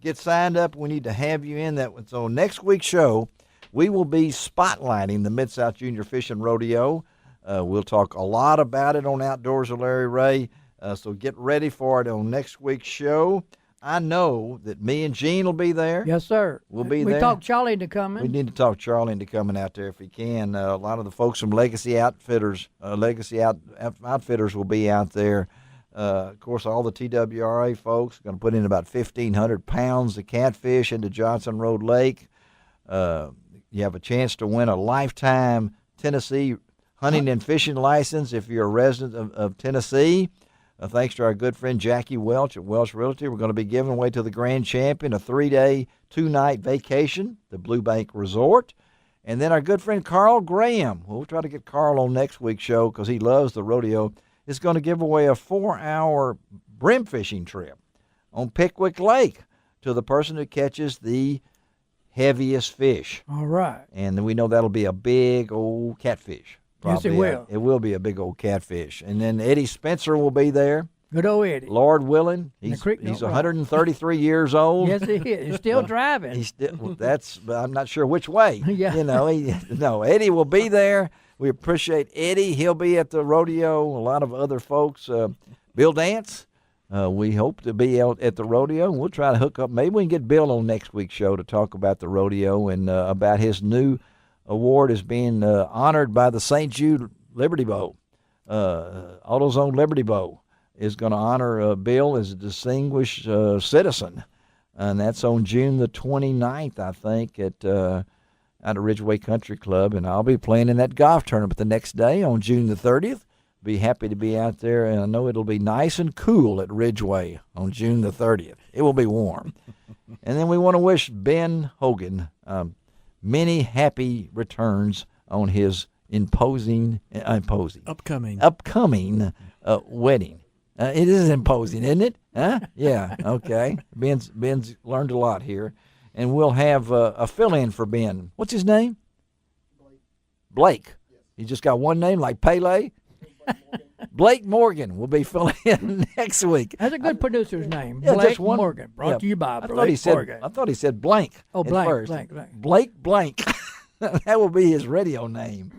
Get signed up. We need to have you in that one. So next week's show, we will be spotlighting the Mid-South Junior Fishing Rodeo. We'll talk a lot about it on Outdoors with Larry Rea. So get ready for it on next week's show. I know that me and Gene will be there. Yes, sir. We'll be there. We talked Charlie into coming. We need to talk Charlie into coming out there if he can. A lot of the folks from Legacy Outfitters, Outfitters will be out there. Of course, all the TWRA folks are going to put in about 1,500 pounds of catfish into Johnson Road Lake. You have a chance to win a lifetime Tennessee hunting and fishing license if you're a resident of Tennessee. Thanks to our good friend Jackie Welch at Welch Realty, we're going to be giving away to the grand champion a 3-day, 2-night vacation to Blue Bank Resort. And then our good friend Carl Graham, we'll try to get Carl on next week's show because he loves the rodeo, is going to give away a 4-hour brim fishing trip on Pickwick Lake to the person who catches the heaviest fish. All right. And we know that'll be a big old catfish. Yes, it will. It will be a big old catfish. And then Eddie Spencer will be there. Good old Eddie. Lord willing. He's 133 years old. Yes, he is. He's still driving. He's still, I'm not sure which way. Yeah. You know, Eddie will be there. We appreciate Eddie. He'll be at the rodeo. A lot of other folks. Bill Dance, we hope to be out at the rodeo. We'll try to hook up. Maybe we can get Bill on next week's show to talk about the rodeo and about his new award is being honored by the St. Jude Liberty Bow. AutoZone Liberty Bow is going to honor Bill as a distinguished citizen. And that's on June the 29th, I think, at Ridgeway Country Club. And I'll be playing in that golf tournament the next day on June the 30th. Be happy to be out there. And I know it'll be nice and cool at Ridgeway on June the 30th. It will be warm. And then we want to wish Ben Hogan many happy returns on his upcoming wedding. It is imposing, isn't it? Huh? Yeah. Okay. Ben's learned a lot here, and we'll have a fill-in for Ben. What's his name? Blake. He just got one name, like Pele. Blake Morgan will be filling in next week. That's a good producer's name. Yeah, Blake just one, Morgan. Brought to you by Blake Morgan. I thought he said blank. Oh, blank, first. blank. Blake. That will be his radio name.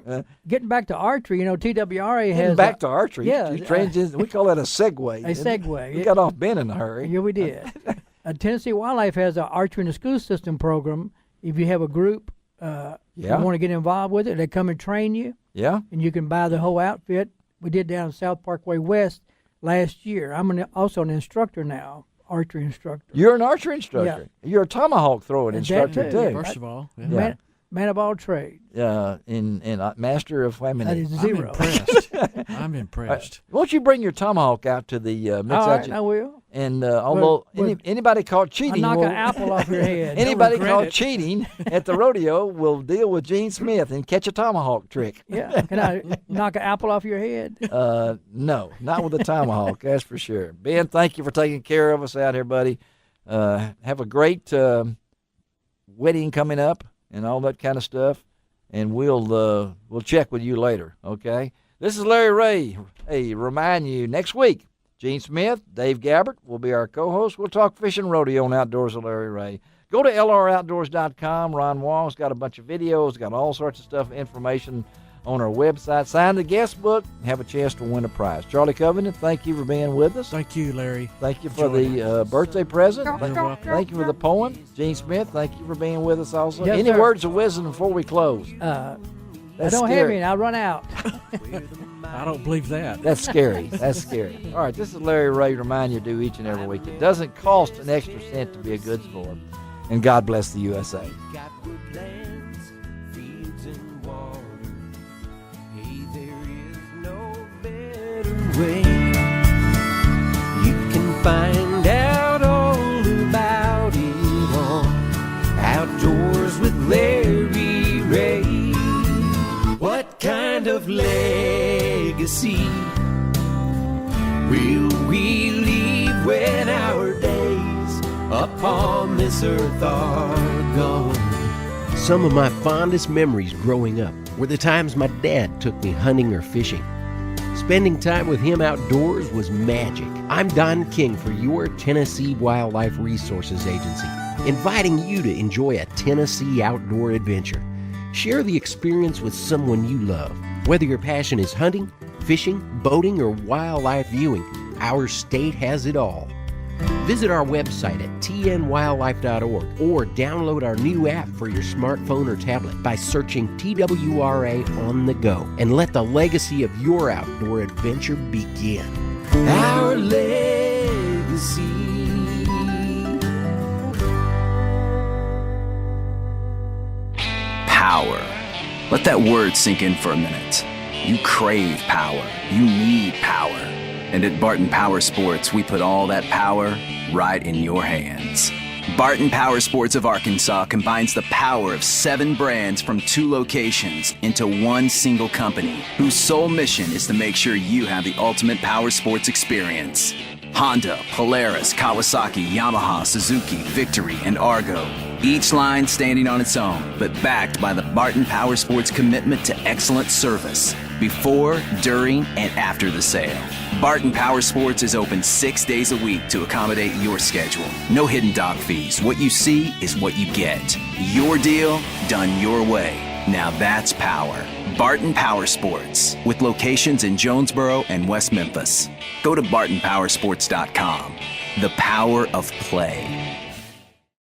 Getting back to archery, TWRA has... Getting back to archery. Yeah. We call that a segue. A segue. We got off Ben in a hurry. Yeah, we did. Tennessee Wildlife has an archery in the school system program. If you have a group, you want to get involved with it, they come and train you. Yeah. And you can buy the whole outfit. We did down South Parkway West last year. I'm also an instructor now, archery instructor. You're an archery instructor. Yeah. You're a tomahawk throwing instructor too. First of all, man of all trades. In master of women. That is 0. I'm impressed. Won't you bring your tomahawk out to the All right, I will. And although anybody caught cheating, I'll knock an apple off your head. Anybody caught cheating at the rodeo will deal with Gene Smith and catch a tomahawk trick. Yeah, can I knock an apple off your head? No, not with a tomahawk. That's for sure. Ben, thank you for taking care of us out here, buddy. Have a great wedding coming up and all that kind of stuff. And we'll check with you later, okay? This is Larry Rea. Hey, remind you, next week, Gene Smith, Dave Gabbert will be our co-host. We'll talk fishing, rodeo, and outdoors with Larry Rea. Go to lroutdoors.com. Ron Wong's got a bunch of videos, got all sorts of stuff, information on our website. Sign the guest book, have a chance to win a prize. Charlie Covington, thank you for being with us. Thank you, Larry. Thank you for the birthday present. You're welcome. Thank you for the poem. Gene Smith, thank you for being with us also. Yes, Any sir. words of wisdom before we close? I That's don't have scary. any. I'll run out. I don't believe that. That's scary. That's scary. All right, this is Larry Rea. Remind you to do each and every week. It doesn't cost an extra cent to be a good sport. And God bless the USA. Way. You can find out all about it on Outdoors with Larry Rea. What kind of legacy will we leave when our days upon this earth are gone? Some of my fondest memories growing up were the times my dad took me hunting or fishing. Spending time with him outdoors was magic. I'm Don King for your Tennessee Wildlife Resources Agency, inviting you to enjoy a Tennessee outdoor adventure. Share the experience with someone you love. Whether your passion is hunting, fishing, boating, or wildlife viewing, our state has it all. Visit our website at tnwildlife.org or download our new app for your smartphone or tablet by searching TWRA on the go, and let the legacy of your outdoor adventure begin. Our legacy. Power. Let that word sink in for a minute. You crave power. You need power. And at Barton Power Sports, we put all that power right in your hands. Barton Power Sports of Arkansas combines the power of 7 brands from 2 locations into one single company, whose sole mission is to make sure you have the ultimate power sports experience. Honda, Polaris, Kawasaki, Yamaha, Suzuki, Victory, and Argo. Each line standing on its own, but backed by the Barton Power Sports commitment to excellent service before, during, and after the sale. Barton Power Sports is open 6 days a week to accommodate your schedule. No hidden dock fees. What you see is what you get. Your deal, done your way. Now that's power. Barton Power Sports, with locations in Jonesboro and West Memphis. Go to bartonpowersports.com. The power of play.